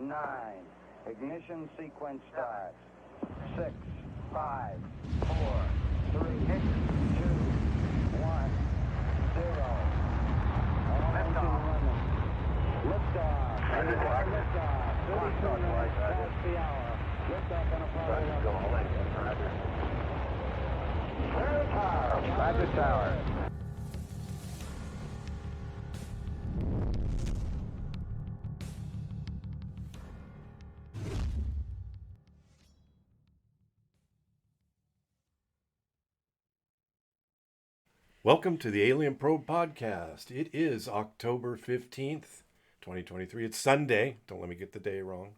9. Ignition sequence starts. 6, 5, 4, 3, 2, 1, 0. Liftoff. Liftoff. Liftoff. 32 minutes past the hour. Liftoff on Apollo 11. Roger Tower. Welcome to the Alien Probe Podcast. It is October 15th, 2023. It's Sunday. Don't let me get the day wrong.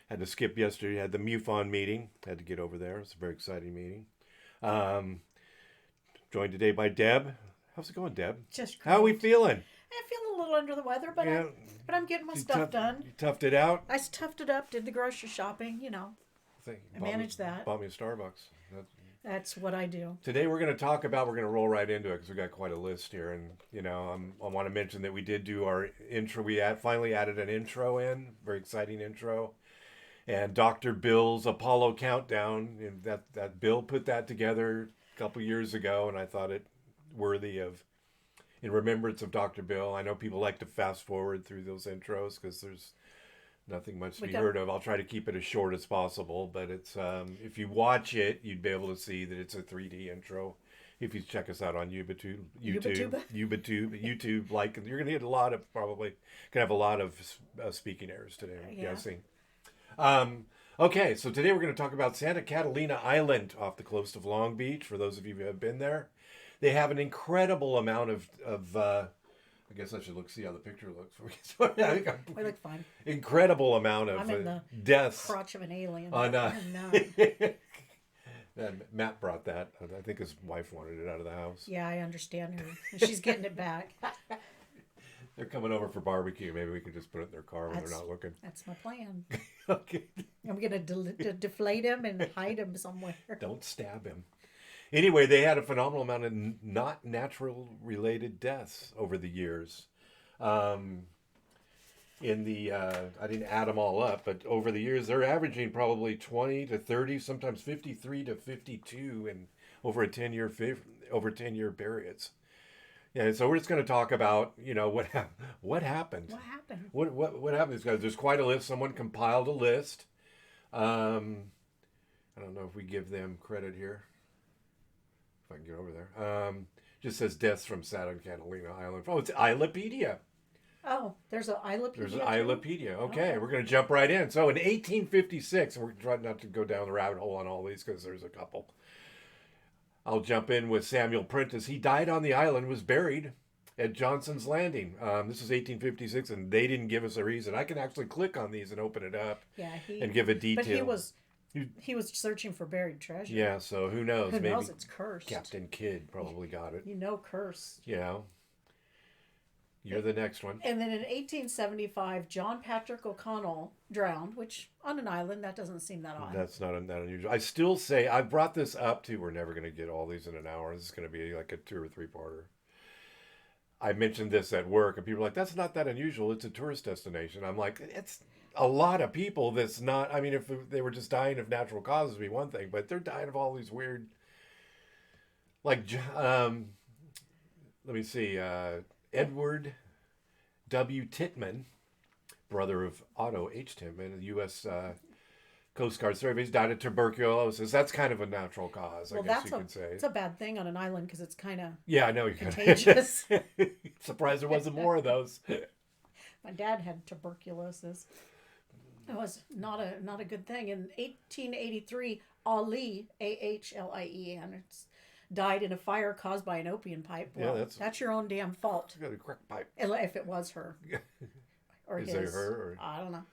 Had to skip yesterday. Had the MUFON meeting. Had to get over there. It's a very exciting meeting. Joined today by Deb. How's it going, Deb? Just great. How are we feeling? I feel a little under the weather, but Yeah. I'm getting my stuff done. You toughed it out? I toughed it up, did the grocery shopping, I managed that. Bought me a Starbucks. That's what I do. Today we're going to roll right into it because we've got quite a list here. And, I want to mention that we did do our intro. We finally added an intro in, very exciting intro. And Dr. Bill's Apollo Countdown, and that Bill put that together a couple years ago, and I thought it worthy of, in remembrance of Dr. Bill. I know people like to fast forward through those intros because there's nothing much to be heard of. I'll try to keep it as short as possible, but it's if you watch it, you'd be able to see that it's a 3D intro. If you check us out on YouTube, like you're gonna get have a lot of speaking errors today. I'm guessing. Okay, so today we're going to talk about Santa Catalina Island off the coast of Long Beach. For those of you who have been there, they have an incredible amount of I guess I should see how the picture looks. We look fine. Incredible amount of I'm in the deaths. crotch of an alien. And Matt brought that. I think his wife wanted it out of the house. Yeah, I understand her. She's getting it back. They're coming over for barbecue. Maybe we could just put it in their car when they're not looking. That's my plan. Okay. I'm going to deflate him and hide him somewhere. Don't stab him. Anyway, they had a phenomenal amount of not natural related deaths over the years. I didn't add them all up, but over the years, they're averaging probably 20 to 30, sometimes 53 to 52 in over 10-year periods. Yeah, so we're just going to talk about, what happened. What happened? What happened? There's quite a list. Someone compiled a list. I don't know if we give them credit here. If I can get over there. Just says deaths from Santa Catalina Island. Oh, it's Islepedia. Oh, there's an Islepedia. There's an Islepedia. Okay, we're going to jump right in. So in 1856, and we're trying not to go down the rabbit hole on all these because there's a couple. I'll jump in with Samuel Prentice. He died on the island, was buried at Johnson's Landing. This is 1856, and they didn't give us a reason. I can actually click on these and open it up and give a detail. But he was searching for buried treasure. Yeah, so who knows? Who knows? It's cursed. Captain Kidd probably got it. Cursed. Yeah. You're the next one. And then in 1875, John Patrick O'Connell drowned, which on an island, that doesn't seem that odd. That's not that unusual. I still say, I brought this up too. We're never going to get all these in an hour. This is going to be like a 2 or 3-parter. I mentioned this at work, and people are like, that's not that unusual. It's a tourist destination. I'm like, it's a lot of people that's not, I mean, if they were just dying of natural causes, it'd be one thing, but they're dying of all these weird, like, let me see, Edward W. Titman, brother of Otto H. Titman, the U.S. Coast Guard surveys, died of tuberculosis. That's kind of a natural cause, I guess you could say. It's a bad thing on an island because it's kind of I know you're contagious. Surprised there wasn't more of those. My dad had tuberculosis. It was not a good thing. In 1883, Ali, A-H-L-I-E-N, died in a fire caused by an opium pipe. Well, that's your own damn fault. You got a crack pipe. If it was her. Or Is it her? Or... I don't know.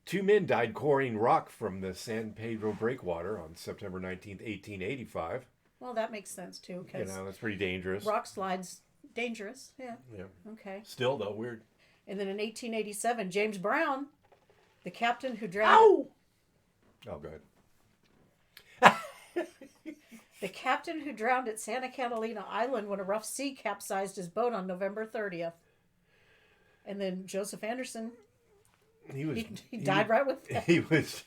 2 men died quarrying rock from the San Pedro breakwater on September 19th, 1885. Well, that makes sense, too. That's pretty dangerous. Rock slides, dangerous. Yeah. Okay. Still, though, weird. And then in 1887, James Brown, the captain who drowned... Oh, good. The captain who drowned at Santa Catalina Island when a rough sea capsized his boat on November 30th. And then Joseph Anderson He was. He died right with them. He was.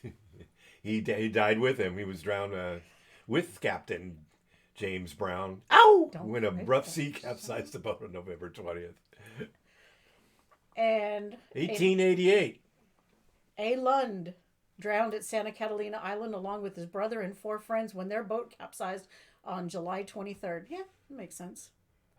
He died with him. He was drowned with Captain James Brown Ow! when a rough sea capsized the boat on November 20th. And 1888. A. Lund drowned at Santa Catalina Island along with his brother and 4 friends when their boat capsized on July 23rd. Yeah, that makes sense.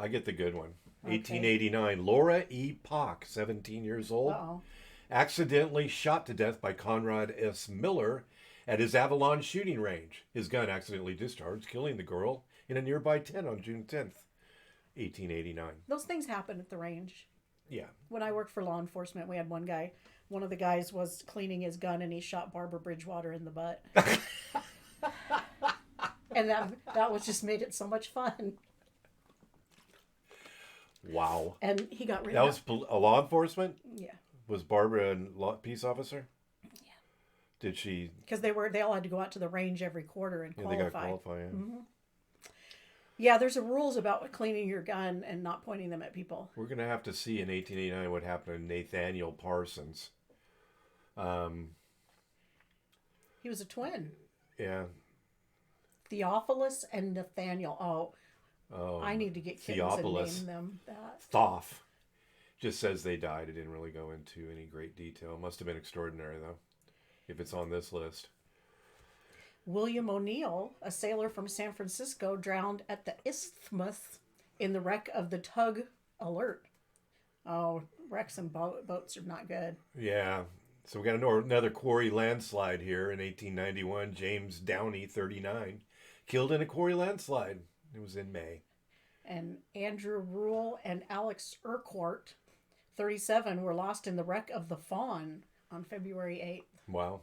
I get the good one. Okay. 1889. Laura E. Pock, 17 years old, Uh-oh. accidentally shot to death by Conrad S. Miller at his Avalon shooting range. His gun accidentally discharged, killing the girl in a nearby tent on June 10th, 1889. Those things happen at the range. Yeah. When I worked for law enforcement, we had one of the guys was cleaning his gun and he shot Barbara Bridgewater in the butt. And that was just made it so much fun. Wow. And he got rid That of was a law enforcement? Yeah. Was Barbara a peace officer? Yeah. Did she? Because they all had to go out to the range every quarter and qualify. They got qualified. Yeah. Mm-hmm. Yeah, there's rules about cleaning your gun and not pointing them at people. We're going to have to see in 1889 what happened to Nathaniel Parsons. He was a twin. Yeah. Theophilus and Nathaniel. Oh, I need to get kittens Theophilus. and name them that. Thoth. Just says they died. It didn't really go into any great detail. Must have been extraordinary, though, if it's on this list. William O'Neill, a sailor from San Francisco, drowned at the Isthmus in the wreck of the tug Alert. Oh, wrecks and boats are not good. Yeah. So we got another quarry landslide here in 1891. James Downey, 39, killed in a quarry landslide. It was in May. And Andrew Rule and Alex Urquhart, 37, were lost in the wreck of the Fawn on February 8th. Wow.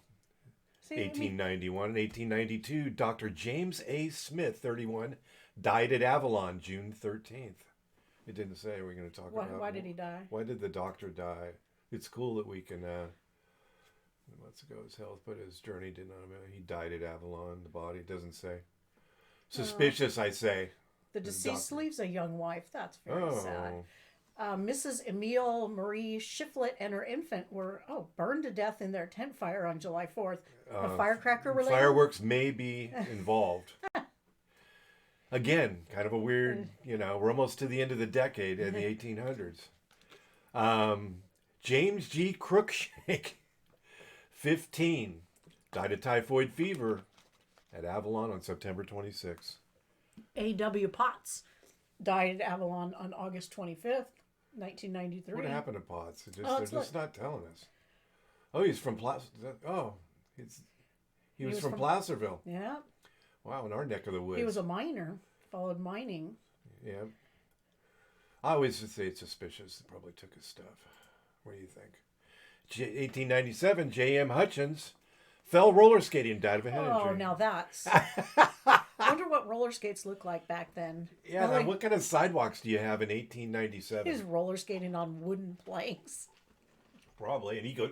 See, 1891 and 1892, Dr. James A. Smith, 31, died at Avalon, June 13th. It didn't say. We're going to talk about why did he die? Why did the doctor die? It's cool that we can, months ago his health, but his journey did not, he died at Avalon, the body, it doesn't say. Suspicious, I say. The deceased leaves a young wife. That's very sad. Oh. Mrs. Emile Marie Shiflett and her infant were burned to death in their tent fire on July 4th. A firecracker related? Fireworks may be involved. Again, kind of a weird, we're almost to the end of the decade in the 1800s. James G. Cruikshank, 15, died of typhoid fever at Avalon on September 26th. A.W. Potts died at Avalon on August 25th, 1993. What happened to Potts? They're just not telling us. Oh, he's from he was from Placerville. Yeah. Wow, in our neck of the woods. He was a miner, followed mining. Yeah. I always say it's suspicious. They probably took his stuff. What do you think? 1897, J.M. Hutchins fell roller skating and died of a head injury. Oh, now that's... I wonder what roller skates looked like back then. Yeah, now what kind of sidewalks do you have in 1897? He was roller skating on wooden planks. Probably. And I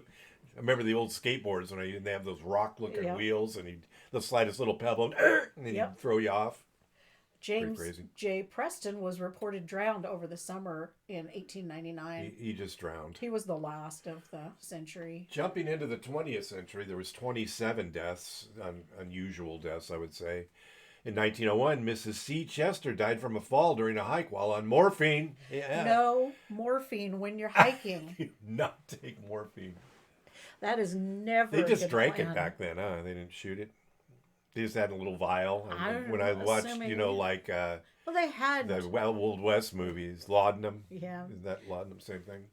remember the old skateboards when they have those rock-looking wheels, and the slightest little pebble, and then he'd throw you off. James J. Preston was reported drowned over the summer in 1899. He just drowned. He was the last of the century. Jumping into the 20th century, there was 27 deaths, unusual deaths, I would say. In 1901, Mrs. C. Chester died from a fall during a hike while on morphine. Yeah. No morphine when you're hiking. Do not take morphine. That is never. They just drank plan. it back then, huh? They didn't shoot it. They just had a little vial. And when I watched, like well, they had the Old West movies, Laudanum. Yeah. Is that Laudanum? Same thing.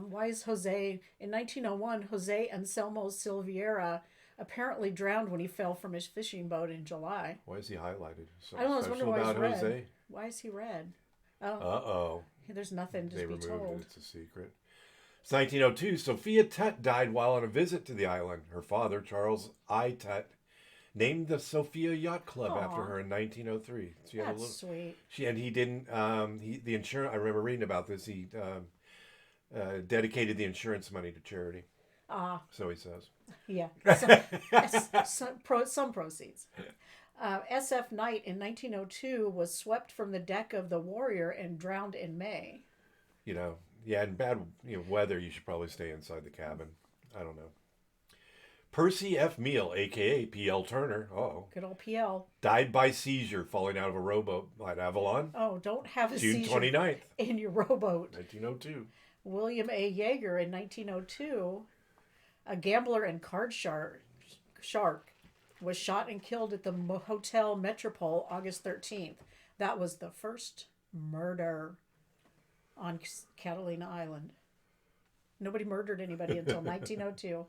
Why is Jose in 1901? Jose Anselmo Silveira apparently drowned when he fell from his fishing boat in July. Why is he highlighted? I don't know. I was wondering why he's red. Jose? Why is he red? Oh. There's nothing to They be removed told. it. It's a secret. It's 1902. Sophia Tutt died while on a visit to the island. Her father, Charles I. Tutt, named the Sophia Yacht Club after her in 1903. She had That's sweet. He didn't. The insurance. I remember reading about this. He dedicated the insurance money to charity. So he says. Yeah. Some proceeds. S.F. Knight in 1902 was swept from the deck of the Warrior and drowned in May. Yeah, in bad weather, you should probably stay inside the cabin. I don't know. Percy F. Meal, a.k.a. P.L. Turner, Good old PL. died by seizure falling out of a rowboat at Avalon, Oh, don't have a June seizure 29th, in your rowboat. 1902. William A. Yeager in 1902, a gambler and card shark, was shot and killed at the Hotel Metropole August 13th. That was the first murder on Catalina Island. Nobody murdered anybody until 1902.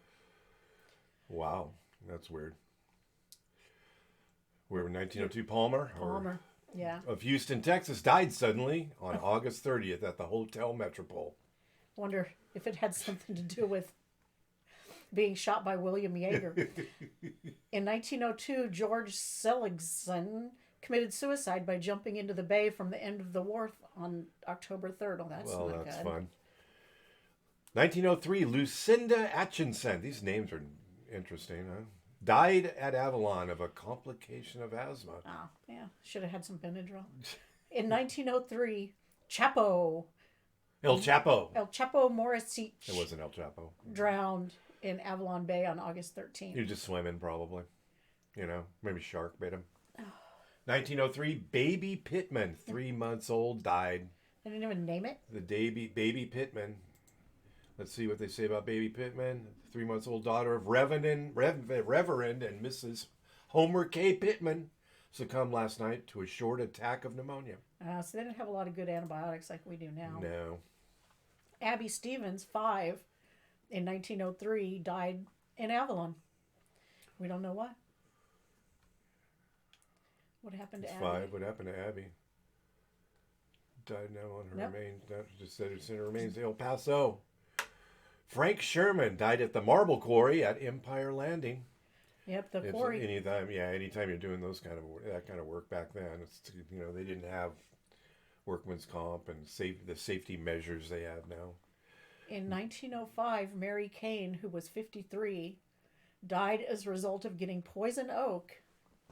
Wow, that's weird. We were in 1902. Palmer. Yeah. Of Houston, Texas, died suddenly on August 30th at the Hotel Metropole. Wonder if it had something to do with being shot by William Yeager. In 1902, George Seligson committed suicide by jumping into the bay from the end of the wharf on October 3rd. Oh, that's not That's good. fun. 1903, Lucinda Atchison. These names are interesting, huh? Died at Avalon of a complication of asthma. Oh, yeah. Should have had some Benadryl. In 1903, Chapo. El Chapo. El Chapo Morrisich It wasn't El Chapo. drowned in Avalon Bay on August 13th. He was just swimming, probably. Maybe shark bit him. 1903, Baby Pittman, 3 months old, died. They didn't even name it. The baby Pittman. Let's see what they say about Baby Pittman. 3 months old daughter of Reverend and Mrs. Homer K. Pittman succumbed last night to a short attack of pneumonia. So they didn't have a lot of good antibiotics like we do now. No. Abby Stevens, 5, in 1903, died in Avalon. We don't know why. What happened to Abby? 5. What happened to Abby? Died now on her remains. That just said it's in her remains. El Paso. Frank Sherman died at the marble quarry at Empire Landing. Yep, the quarry. Anytime you're doing that kind of work back then, it's they didn't have workman's comp and the safety measures they have now. In 1905, Mary Kane, who was 53, died as a result of getting poison oak,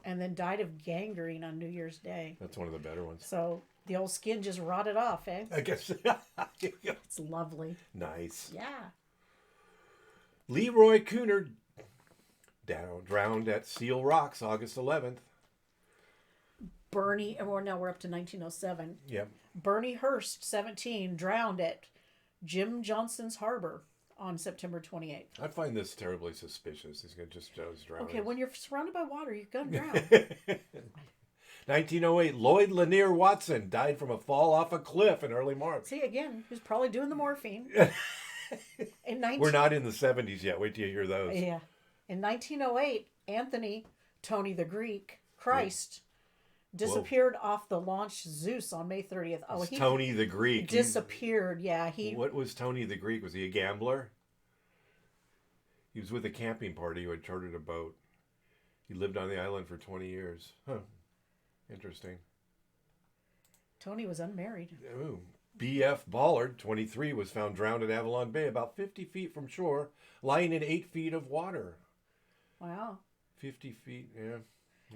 and then died of gangrene on New Year's Day. That's one of the better ones. So the old skin just rotted off, eh? I guess. It's lovely. Nice. Yeah. Leroy Cooner drowned at Seal Rocks August 11th. Bernie, and now we're up to 1907. Yep. Bernie Hurst, 17, drowned at Jim Johnson's Harbor on September 28th. I find this terribly suspicious. He's going to just drown. Okay, when you're surrounded by water, you're going to drown. 1908, Lloyd Lanier Watson died from a fall off a cliff in early March. See, again, who's probably doing the morphine. We're not in the 70s yet. Wait till you hear those. Yeah. In 1908, Anthony, Tony the Greek, Christ, disappeared off the launch Zeus on May 30th. Oh, he Tony the Greek. disappeared. What was Tony the Greek? Was he a gambler? He was with a camping party who had chartered a boat. He lived on the island for 20 years. Huh. Interesting. Tony was unmarried. Ooh. B.F. Ballard, 23, was found drowned at Avalon Bay about 50 feet from shore, lying in 8 feet of water. Wow. 50 feet, yeah.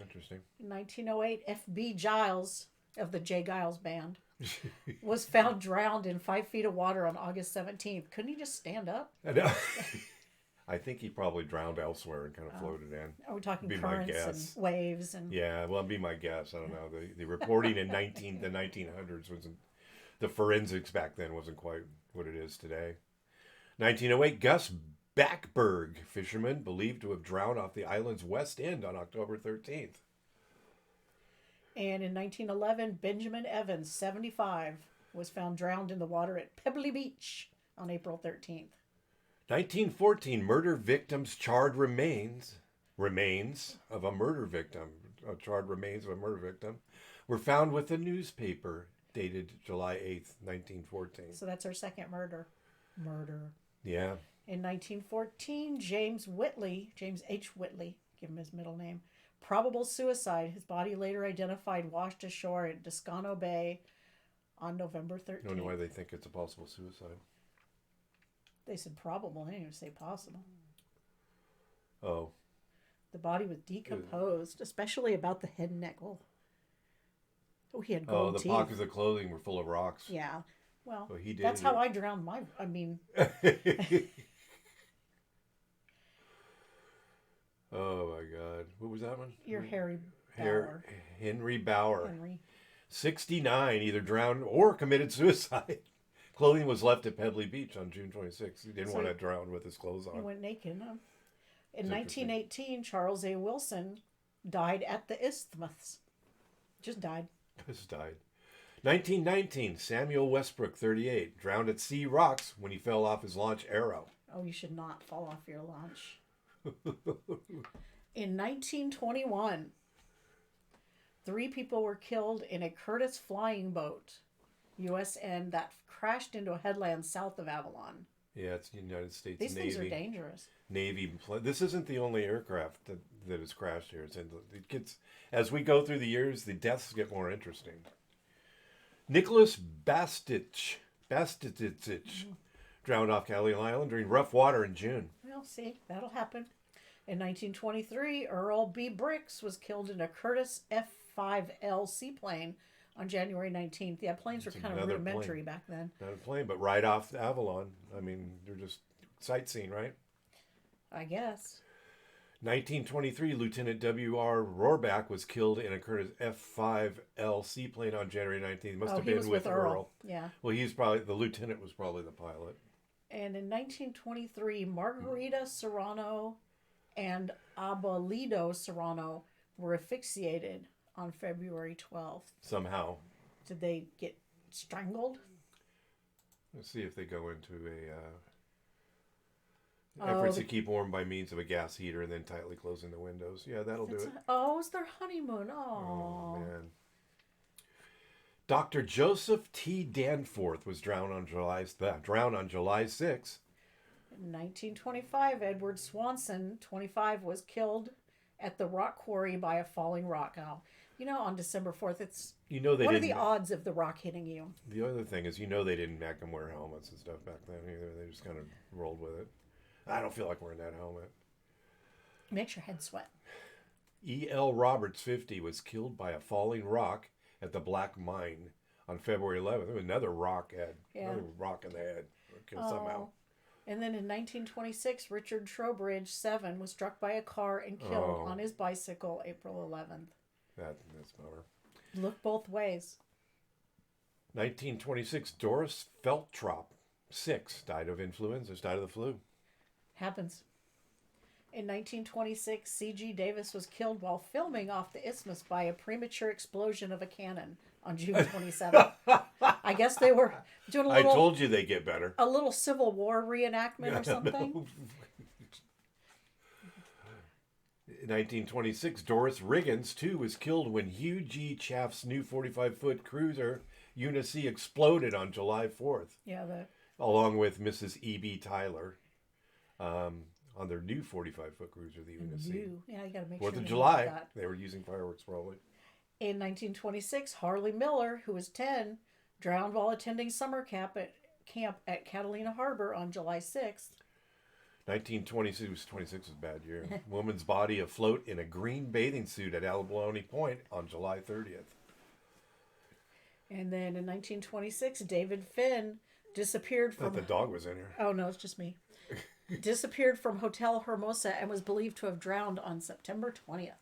Interesting. In 1908, F.B. Giles of the J. Giles Band was found drowned in 5 feet of water on August 17th. Couldn't he just stand up? I know. I think he probably drowned elsewhere and kind of floated in. Are we talking Be my currents guess. and waves? And Yeah, well, be my guess. I don't know. The reporting in the 1900s wasn't, the forensics back then wasn't quite what it is today. 1908, Gus Backberg, fisherman, believed to have drowned off the island's west end on October 13th. And in 1911, Benjamin Evans, 75, was found drowned in the water at Pebbly Beach on April 13th. 1914, murder victims charred remains of a murder victim, were found with a newspaper dated July 8th, 1914. So that's our second murder. Yeah. In 1914, James H. Whitley, give him his middle name, probable suicide. His body later identified washed ashore at Descano Bay on November 13th. I don't know why they think it's a possible suicide. They said probable. They didn't even say possible. Oh. The body was decomposed, especially about the head and neck. Oh, he had gold teeth. The pockets of clothing were full of rocks. Yeah. Well, Well, he did. that's how I drowned my. I mean, Oh my God! What was that one? you're Harry Bauer. Henry Bauer, Henry. 69, either drowned or committed suicide. Clothing was left at Pebbly Beach on June 26th. He didn't So want to drown with his clothes He on. went naked. Huh? In That's interesting. 1918, Charles A. Wilson died at the Isthmus. Just died. Just died. 1919, Samuel Westbrook, 38, drowned at Sea Rocks when he fell off his launch Arrow. Oh, you should not fall off your launch. In 1921, 3 people were killed in a Curtiss flying boat, USN, that crashed into a headland south of Avalon. Yeah, it's the United States These Navy. things are dangerous. This isn't the only aircraft that has crashed here. It gets, as we go through the years, the deaths get more interesting. Nicholas Bastich drowned off Catalina Island during rough water in June. Well, see, that'll happen. In 1923, Earl B. Briggs was killed in a Curtiss F-5L seaplane on January 19th. Yeah, planes were It's kind of another rudimentary plane. back then. Not a plane, but right off Avalon. I mean, they're just sightseeing, right? I guess. 1923, Lieutenant W.R. Rohrback was killed in a Curtiss F-5L seaplane on January 19th. Must have he been was with with Earl. Yeah. Well, the lieutenant was probably the pilot. And in 1923, Margarita Serrano and Abuelido Serrano were asphyxiated on February 12th. Somehow. Did they get strangled? Let's see if they go into efforts to keep warm by means of a gas heater and then tightly closing the windows. Yeah, that'll do it. It's their honeymoon. Oh, man. Dr. Joseph T. Danforth was drowned on July 6th. In 1925, Edward Swanson, 25, was killed at the rock quarry by a falling rock. Now, on December 4th, it's... what are the odds of the rock hitting you? The other thing is, they didn't make them wear helmets and stuff back then either. They just kind of rolled with it. I don't feel like wearing that helmet. Makes your head sweat. E.L. Roberts, 50, was killed by a falling rock at the Black Mine on February 11th. There was another rock another rock in the head. Killed somehow. And then in 1926, Richard Trowbridge, 7, was struck by a car and killed on his bicycle April 11th. That's bummer. Look both ways. 1926, Doris Feltrop, 6, died of the flu. Happens. In 1926, C.G. Davis was killed while filming off the Isthmus by a premature explosion of a cannon on June 27th. I guess they were doing I told you they get better. A little Civil War reenactment or something. In 1926, Doris Riggins, too, was killed when Hugh G. Chaff's new 45-foot cruiser Unisea exploded on July 4th. Yeah, along with Mrs. E.B. Tyler. On their new 45-foot cruiser, the Unisea. Yeah, you got to make sure. 4th of July, they were using fireworks probably. In 1926, Harley Miller, who was 10, drowned while attending summer camp at Catalina Harbor on July 6th. 1926 was a bad year. Woman's body afloat in a green bathing suit at Abalone Point on July 30th. And then in 1926, David Finn disappeared from... I thought the dog was in here. Oh, no, it's just me. Disappeared from Hotel Hermosa and was believed to have drowned on September 20th.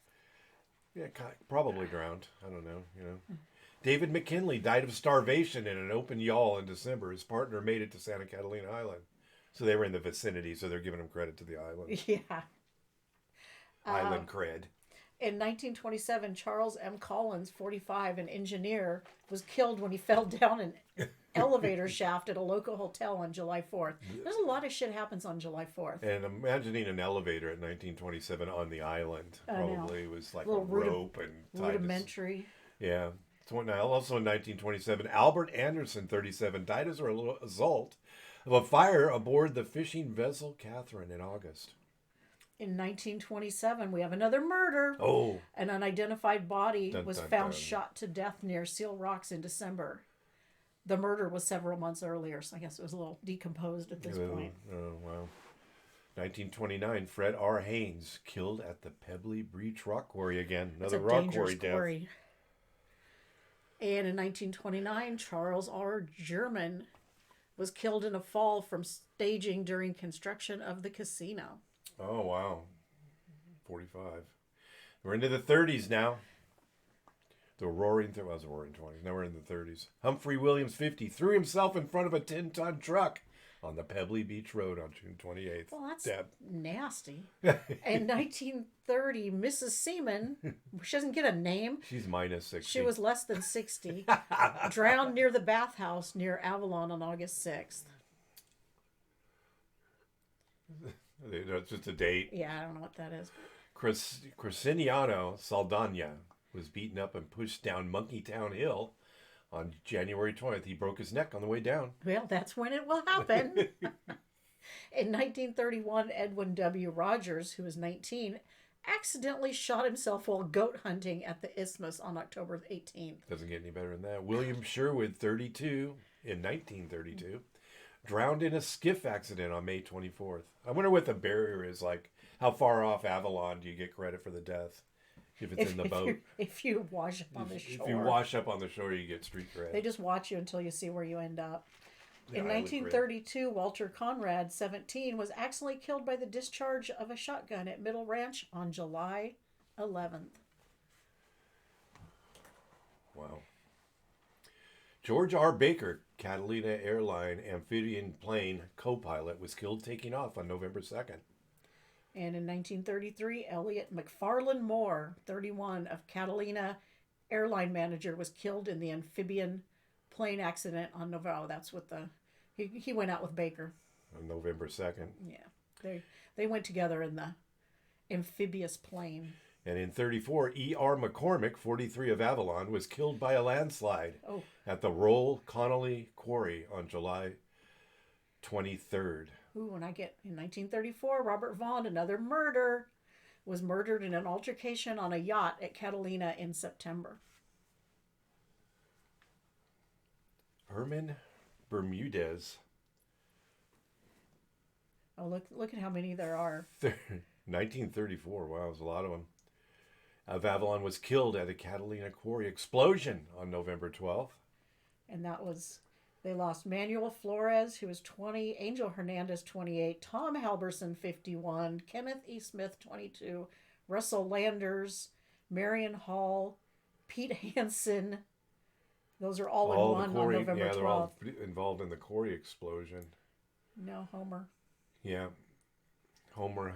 Yeah, probably drowned. I don't know, David McKinley died of starvation in an open yawl in December. His partner made it to Santa Catalina Island. So they were in the vicinity, so they're giving him credit to the island. Yeah. Island cred. In 1927, Charles M. Collins, 45, an engineer, was killed when he fell down an elevator shaft at a local hotel on July 4th. There's a lot of shit happens on July 4th. And imagining an elevator at 1927 on the island probably was like a rope and rudimentary. Yeah. Also in 1927, Albert Anderson, 37, died as a result of a fire aboard the fishing vessel Catherine in August. In 1927, we have another murder. Oh. An unidentified body was found shot to death near Seal Rocks in December. The murder was several months earlier, so I guess it was a little decomposed at this point. Oh, wow. 1929, Fred R. Haynes killed at the Pebbly Beach rock quarry again. Another rock quarry death. And in 1929, Charles R. German was killed in a fall from staging during construction of the casino. Oh, wow. 45. We're into the 30s now. The roaring 20s. Now we're in the 30s. Humphrey Williams, 50, threw himself in front of a 10-ton truck on the Pebbly Beach Road on June 28th. Well, that's Deb. nasty. In 1930, Mrs. Seaman, she doesn't get a name. She's minus 60. She was less than 60. Drowned near the bathhouse near Avalon on August 6th. That's just a date. Yeah, I don't know what that is. Cresciniano Saldana was beaten up and pushed down Monkeytown Hill on January 20th. He broke his neck on the way down. Well, that's when it will happen. In 1931, Edwin W. Rogers, who was 19, accidentally shot himself while goat hunting at the Isthmus on October 18th. Doesn't get any better than that. William Sherwood, 32, in 1932, drowned in a skiff accident on May 24th. I wonder what the barrier is like. How far off Avalon do you get credit for the death? If it's in the boat. If you wash up on the shore. If you wash up on the shore, you get street cred. They just watch you until you see where you end up. Yeah, In 1932, Walter Conrad, 17, was accidentally killed by the discharge of a shotgun at Middle Ranch on July 11th. Wow. George R. Baker, Catalina Airline amphibian plane co-pilot, was killed taking off on November 2nd. And in 1933, Elliot McFarland Moore, 31, of Catalina airline manager, was killed in the amphibian plane accident on November. That's what he went out with Baker. On November 2nd. Yeah, they went together in the amphibious plane. And in 34, E.R. McCormick, 43, of Avalon, was killed by a landslide at the Roll Connolly Quarry on July 23rd. Ooh, when I get in 1934, Robert Vaughn, another murder, was murdered in an altercation on a yacht at Catalina in September. Herman Bermudez. Oh, look at how many there are. 1934. Wow, there's a lot of them. Of Avalon was killed at a Catalina Quarry explosion on November 12th. And that was, they lost Manuel Flores, who was 20, Angel Hernandez, 28, Tom Halverson, 51, Kenneth E. Smith, 22, Russell Landers, Marion Hall, Pete Hansen. Those are all in one on November 12th. They're all involved in the quarry explosion. No, Homer. Yeah. Homer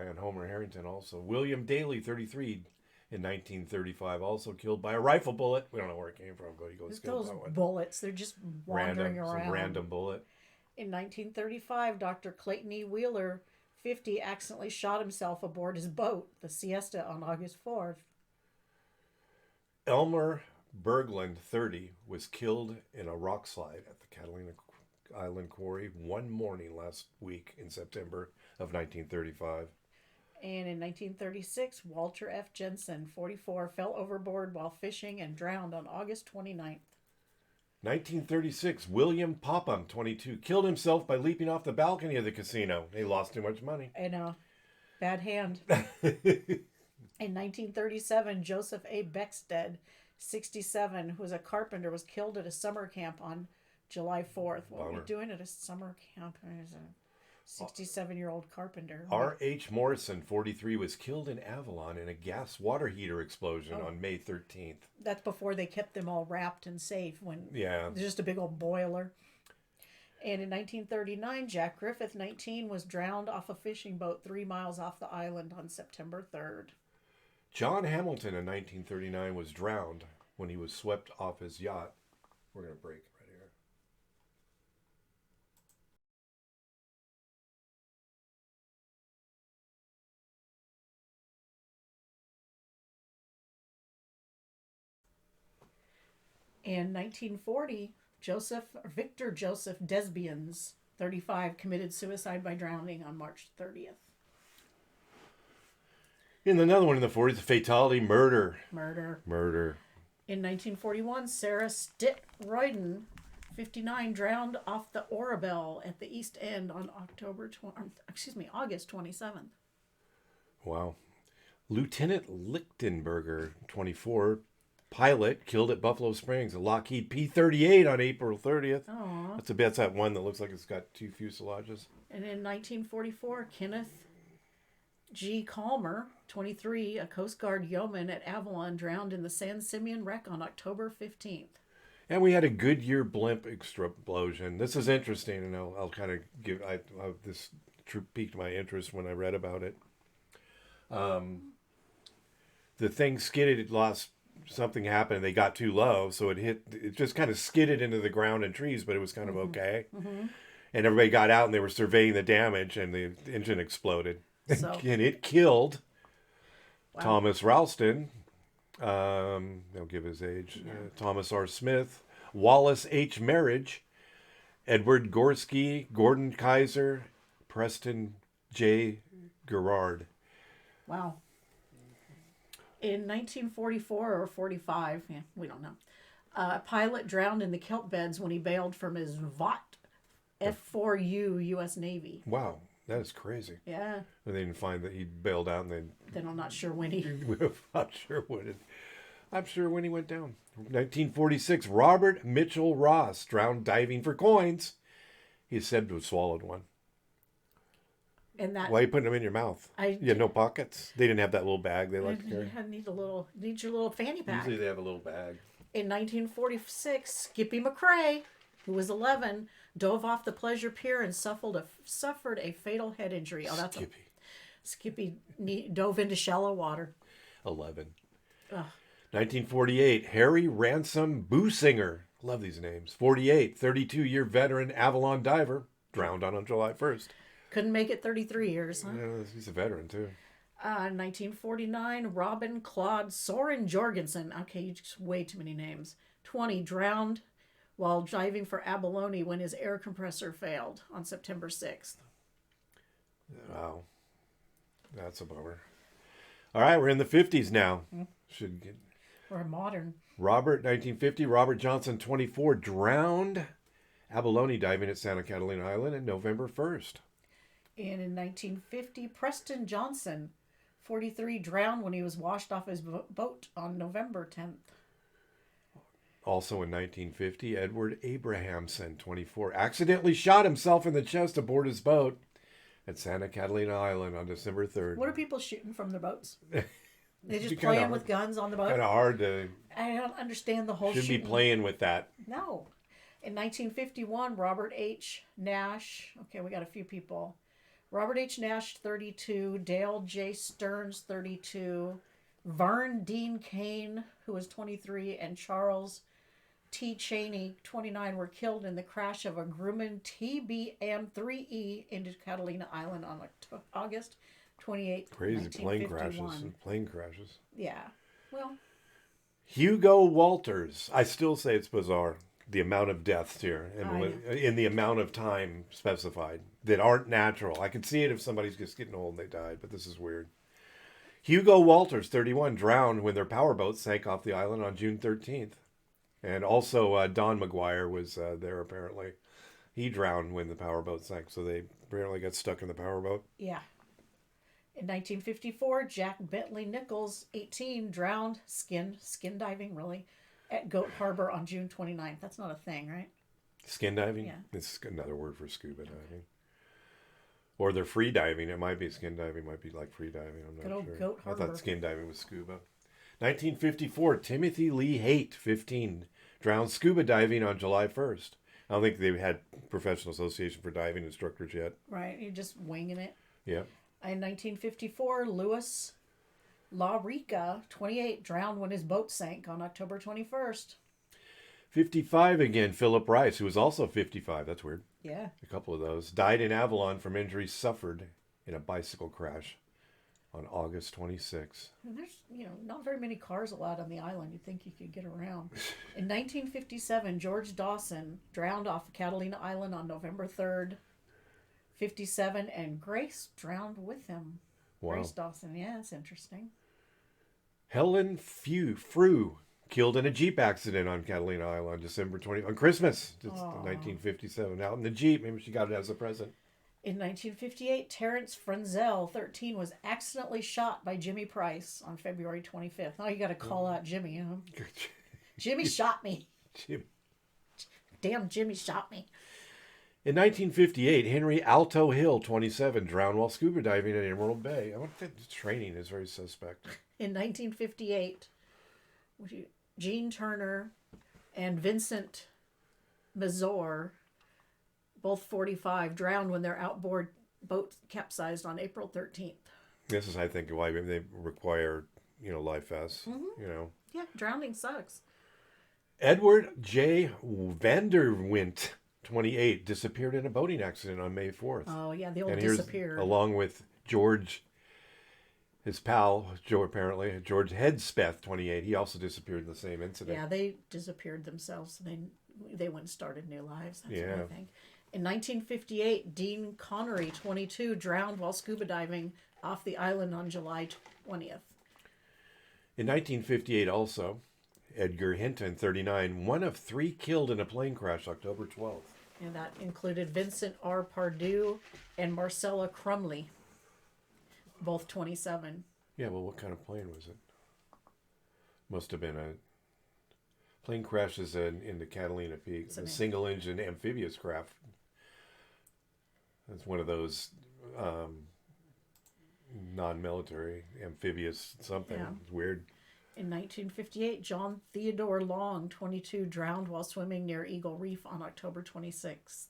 and Homer Harrington also. William Daly, 33, in 1935, also killed by a rifle bullet. We don't know where it came from, but he goes killed by one. Bullets, they're just wandering around. Some random bullet. In 1935, Dr. Clayton E. Wheeler, 50, accidentally shot himself aboard his boat, the Siesta, on August 4th. Elmer Berglund, 30, was killed in a rock slide at the Catalina Island Quarry one morning last week in September of 1935. And in 1936, Walter F. Jensen, 44, fell overboard while fishing and drowned on August 29th. 1936, William Popham, 22, killed himself by leaping off the balcony of the casino. He lost too much money. I know. Bad hand. In 1937, Joseph A. Beckstead, 67, who was a carpenter, was killed at a summer camp on July 4th. What were we doing at a summer camp? As a 67-year-old carpenter. R.H. Morrison, 43, was killed in Avalon in a gas water heater explosion on May 13th. That's before they kept them all wrapped and safe. Yeah. There's just a big old boiler. And in 1939, Jack Griffith, 19, was drowned off a fishing boat 3 miles off the island on September 3rd. John Hamilton in 1939 was drowned when he was swept off his yacht. We're going to break right here. In 1940, Victor Joseph Desbiens, 35, committed suicide by drowning on March 30th. In another one in the 40s, a fatality, murder. In 1941, Sarah Stitt Royden, 59, drowned off the Orabelle at the East End on August 27th. Wow. Lieutenant Lichtenberger, 24, pilot killed at Buffalo Springs, a Lockheed P-38 on April 30th. Oh. That's that one that looks like it's got 2 fuselages. And in 1944, Kenneth G. Calmer, 23, a Coast Guard yeoman at Avalon, drowned in the San Simeon wreck on October 15th. And we had a Goodyear blimp explosion. This is interesting, and I'll kind of give... this piqued my interest when I read about it. The thing skidded, it lost... Something happened, and they got too low, so it just kind of skidded into the ground and trees, but it was kind of okay. Mm-hmm. And everybody got out, and they were surveying the damage, and the engine exploded. So. And it killed Thomas Ralston, they'll give his age, Thomas R. Smith, Wallace H. Marriage, Edward Gorski, Gordon Kaiser, Preston J. Gerard. Wow. In 1944 or 45, we don't know, a pilot drowned in the kelp beds when he bailed from his VOT F4U U.S. Navy. Wow. That is crazy. Yeah. And they didn't find that he bailed out, and then I'm not sure when he... I'm sure when he went down. 1946, Robert Mitchell Ross drowned diving for coins. He is said to have swallowed one. And that... Why are you putting them in your mouth? You had no pockets? They didn't have that little bag they like to carry? Need your little fanny pack. Usually they have a little bag. In 1946, Skippy McCrae, who was 11... dove off the Pleasure Pier and suffered a fatal head injury. Oh, that's Skippy dove into shallow water. 11. Ugh. 1948, Harry Ransom Boosinger. Love these names. 48, 32-year veteran Avalon diver, drowned on July 1st. Couldn't make it 33 years, huh? Yeah, he's a veteran, too. 1949, Robin Claude Soren Jorgensen. Okay, you just way too many names. 20, drowned while diving for abalone when his air compressor failed on September 6th. Wow. That's a bummer. All right, we're in the 50s now. We're modern. 1950, Robert Johnson, 24, drowned abalone diving at Santa Catalina Island on November 1st. And in 1950, Preston Johnson, 43, drowned when he was washed off his boat on November 10th. Also in 1950, Edward Abrahamson, 24, accidentally shot himself in the chest aboard his boat at Santa Catalina Island on December 3rd. What are people shooting from their boats? They just playing with guns on the boat? Kind of hard to... I don't understand the whole Should be playing with that. No. In 1951, Robert H. Nash. Okay, we got a few people. Robert H. Nash, 32. Dale J. Stearns, 32. Vern Dean Kane, who was 23. And Charles T. Cheney, 29, were killed in the crash of a Grumman TBM-3E into Catalina Island on August 28th, Crazy plane crashes. Yeah. Well. Hugo Walters. I still say it's bizarre, the amount of deaths here and in the amount of time specified that aren't natural. I could see it if somebody's just getting old and they died, but this is weird. Hugo Walters, 31, drowned when their powerboat sank off the island on June 13th. And also Don McGuire was there apparently. He drowned when the powerboat sank, so they apparently got stuck in the powerboat. Yeah. In 1954, Jack Bentley Nichols, 18, drowned, skin diving, really, at Goat Harbor on June 29th. That's not a thing, right? Skin diving? Yeah. It's another word for scuba diving. Or they're free diving. It might be skin diving, might be like free diving. I'm not Good old sure. Goat Harbor. I thought skin diving was scuba. 1954, Timothy Lee Haight, 15, drowned scuba diving on July 1st. I don't think they had Professional Association for Diving instructors yet. Right, you're just winging it. Yeah. In 1954, Louis LaRica, 28, drowned when his boat sank on October 21st. 55 again, Philip Rice, who was also 55. That's weird. Yeah. A couple of those. Died in Avalon from injuries suffered in a bicycle crash on August 26. And there's, not very many cars allowed on the island. You'd think you could get around. In 1957, George Dawson drowned off Catalina Island on November 3rd. 57, and Grace drowned with him. Wow. Grace Dawson, yeah, that's interesting. Helen Frew, killed in a Jeep accident on Catalina Island, December 20, on Christmas, 1957. Out in the Jeep, maybe she got it as a present. In 1958, Terrence Frenzel, 13, was accidentally shot by Jimmy Price on February 25th. Now you got to call out Jimmy, huh? Jimmy shot me. Jim. Damn, Jimmy shot me. In 1958, Henry Alto Hill, 27, drowned while scuba diving at Emerald Bay. I want that training is very suspect. In 1958, Gene Turner and Vincent Mazur, both 45, drowned when their outboard boat capsized on April 13th. This is, I think, why they require, life vests, Yeah, drowning sucks. Edward J. Vanderwint, 28, disappeared in a boating accident on May 4th. Oh, yeah, the old And disappeared. Along with George, his pal, George Hedspeth, 28. He also disappeared in the same incident. Yeah, they disappeared themselves. They went and started new lives. That's Yeah. what I think. In 1958, Dean Connery, 22, drowned while scuba diving off the island on July 20th. In 1958 also, Edgar Hinton, 39, one of 3 killed in a plane crash October 12th. And that included Vincent R. Pardue and Marcella Crumley, both 27. Yeah, well, what kind of plane was it? Must have been a... Plane crashes in the Catalina Peak, a single-engine amphibious craft. It's one of those non-military amphibious something. Yeah. It's weird. In 1958, John Theodore Long, 22, drowned while swimming near Eagle Reef on October 26th.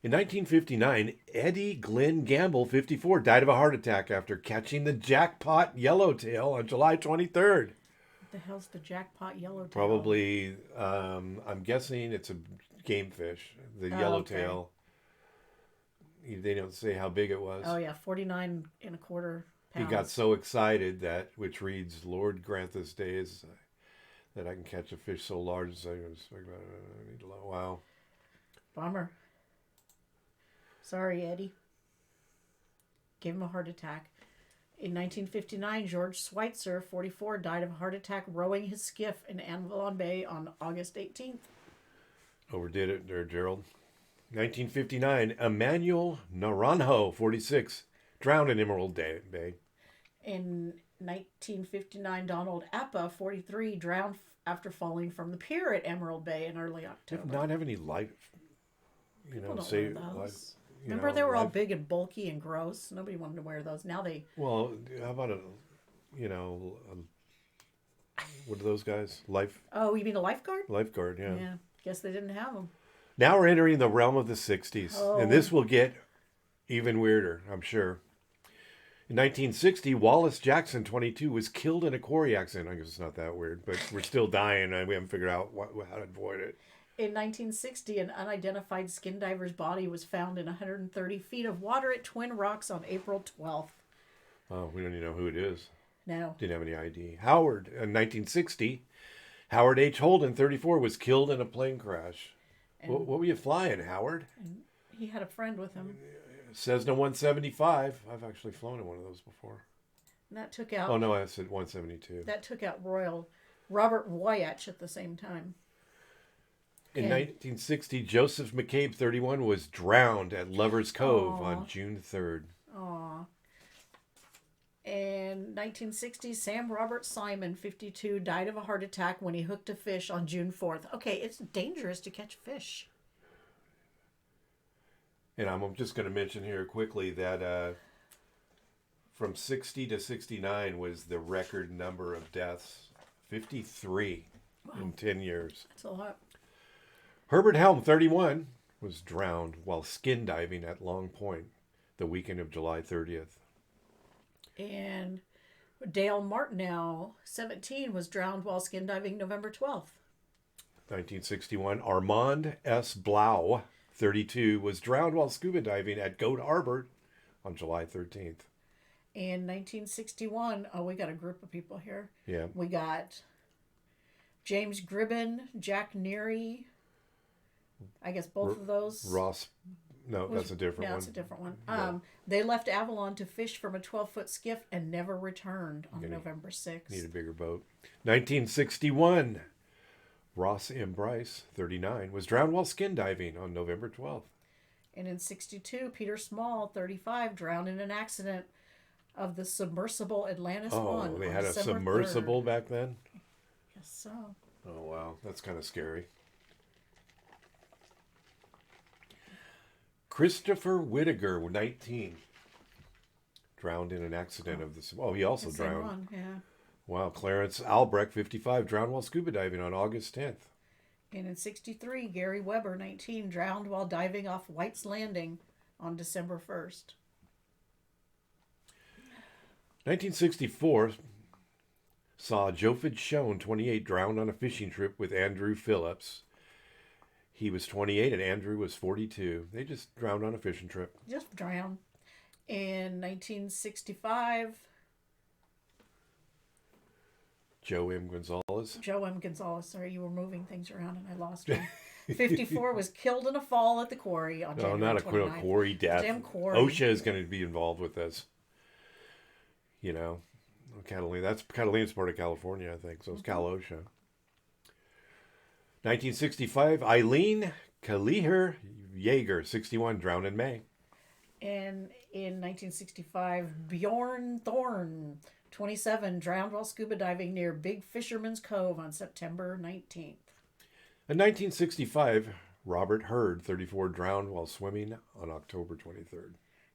In 1959, Eddie Glenn Gamble, 54, died of a heart attack after catching the jackpot yellowtail on July 23rd. What the hell's the jackpot yellowtail? Probably, I'm guessing it's a game fish, the yellowtail. Okay. They don't say how big it was. Oh, yeah, 49 and a quarter pounds. He got so excited that, which reads, Lord grant this days that I can catch a fish so large as I need to. Wow. Bummer. Sorry, Eddie. Gave him a heart attack. In 1959, George Schweitzer, 44, died of a heart attack rowing his skiff in Avalon Bay on August 18th. Overdid it there, Gerald. 1959, Emmanuel Naranjo, 46, drowned in Emerald Bay. In 1959, Donald Appa, 43, drowned after falling from the pier at Emerald Bay in early October. Did not have any life, say life. Remember, they were all big and bulky and gross. Nobody wanted to wear those. Now they... Well, how about what are those guys? Oh, you mean a lifeguard? Lifeguard, yeah. Yeah, guess they didn't have them. Now we're entering the realm of the 60s, and this will get even weirder, I'm sure. In 1960, Wallace Jackson, 22, was killed in a quarry accident. I guess it's not that weird, but we're still dying, and we haven't figured out how to avoid it. In 1960, an unidentified skin diver's body was found in 130 feet of water at Twin Rocks on April 12th. Oh, we don't even know who it is. No. Didn't have any ID. Howard, in 1960, Howard H. Holden, 34, was killed in a plane crash. What were you flying, Howard? He had a friend with him. Cessna 175. I've actually flown in one of those before. And that took out... Oh, no, I said 172. That took out Robert Wyatt at the same time. In 1960, Joseph McCabe, 31, was drowned at Lover's Cove on June 3rd. Aw. In 1960, Sam Robert Simon, 52, died of a heart attack when he hooked a fish on June 4th. Okay, it's dangerous to catch fish. And I'm just going to mention here quickly that from 60 to 69 was the record number of deaths. 53 in 10 years. That's a lot. Herbert Helm, 31, was drowned while skin diving at Long Point the weekend of July 30th. And Dale Martineau, 17, was drowned while skin diving November 12th. 1961, Armand S. Blau, 32, was drowned while scuba diving at Goat Harbor on July 13th. In 1961, we got a group of people here. Yeah. We got James Gribben, Jack Neary. I guess both of those. Ross. No, that's a different one. No, that's a different one. They left Avalon to fish from a 12-foot skiff and never returned on November 6th. Need a bigger boat. 1961. Ross M. Bryce, 39, was drowned while skin diving on November 12th. And in 62, Peter Small, 35, drowned in an accident of the submersible Atlantis I. Oh, they on had a December submersible 3rd. back then? Yes, so. Oh, wow. That's kind of scary. Christopher Whittaker, 19. Drowned in an accident of the... Oh, he also The same drowned. one, yeah. Wow. Clarence Albrecht, 55, drowned while scuba diving on August 10th. And in 63, Gary Weber, 19, drowned while diving off White's Landing on December 1st. 1964 saw Jofid Schoen, 28, drowned on a fishing trip with Andrew Phillips. He was 28 and Andrew was 42. They just drowned on a fishing trip. Just drowned. In 1965, Joe M. Gonzalez. Joe M. Gonzalez, sorry, you were moving things around and I lost one. 54 was killed in a fall at the quarry on January 29th. No, not a quarry death. Damn quarry. OSHA is going to be involved with this. You know, Catalina. That's Catalina's part of California, I think. So it's Cal OSHA. 1965, Eileen Kaliher Yeager, 61, drowned in May. And in 1965, Bjorn Thorne, 27, drowned while scuba diving near Big Fisherman's Cove on September 19th. In 1965, Robert Hurd, 34, drowned while swimming on October 23rd.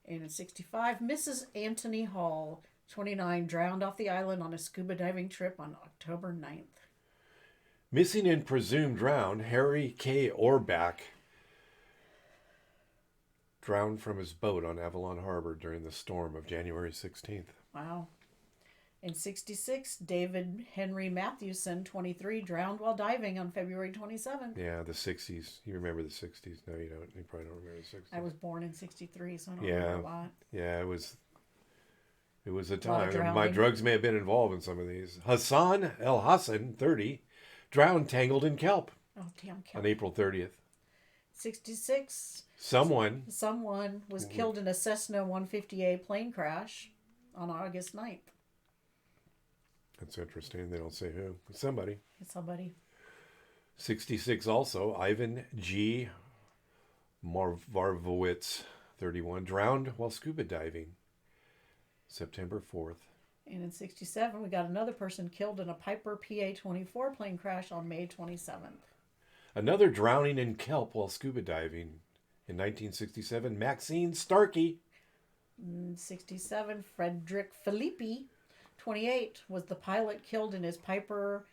And in 65, Mrs. Anthony Hall, 29, drowned off the island on a scuba diving trip on October 9th. Missing and presumed drowned, Harry K. Orbach drowned from his boat on Avalon Harbor during the storm of January 16th. Wow. In 66, David Henry Matthewson, 23, drowned while diving on February 27th. Yeah, the 60s. You remember the 60s. No, you don't. You probably don't remember the 60s. I was born in 63, so I don't Yeah. remember a lot. Yeah, it was a lot of time. And my drowning. drugs may have been involved in some of these. Hassan El Hassan, 30, drowned tangled in kelp Oh, damn. on Kelp. April 30th. 66, Someone, someone was killed in a Cessna 150A plane crash on August 9th. that's interesting. They don't say who. Somebody. Somebody. 66 also, Ivan G. Marvarvowitz, 31, drowned while scuba diving. September 4th. And in 67, we got another person killed in a Piper PA-24 plane crash on May 27th. Another drowning in kelp while scuba diving. In 1967, Maxine Starkey. In 67, Frederick Filippi, 28, was the pilot killed in his Piper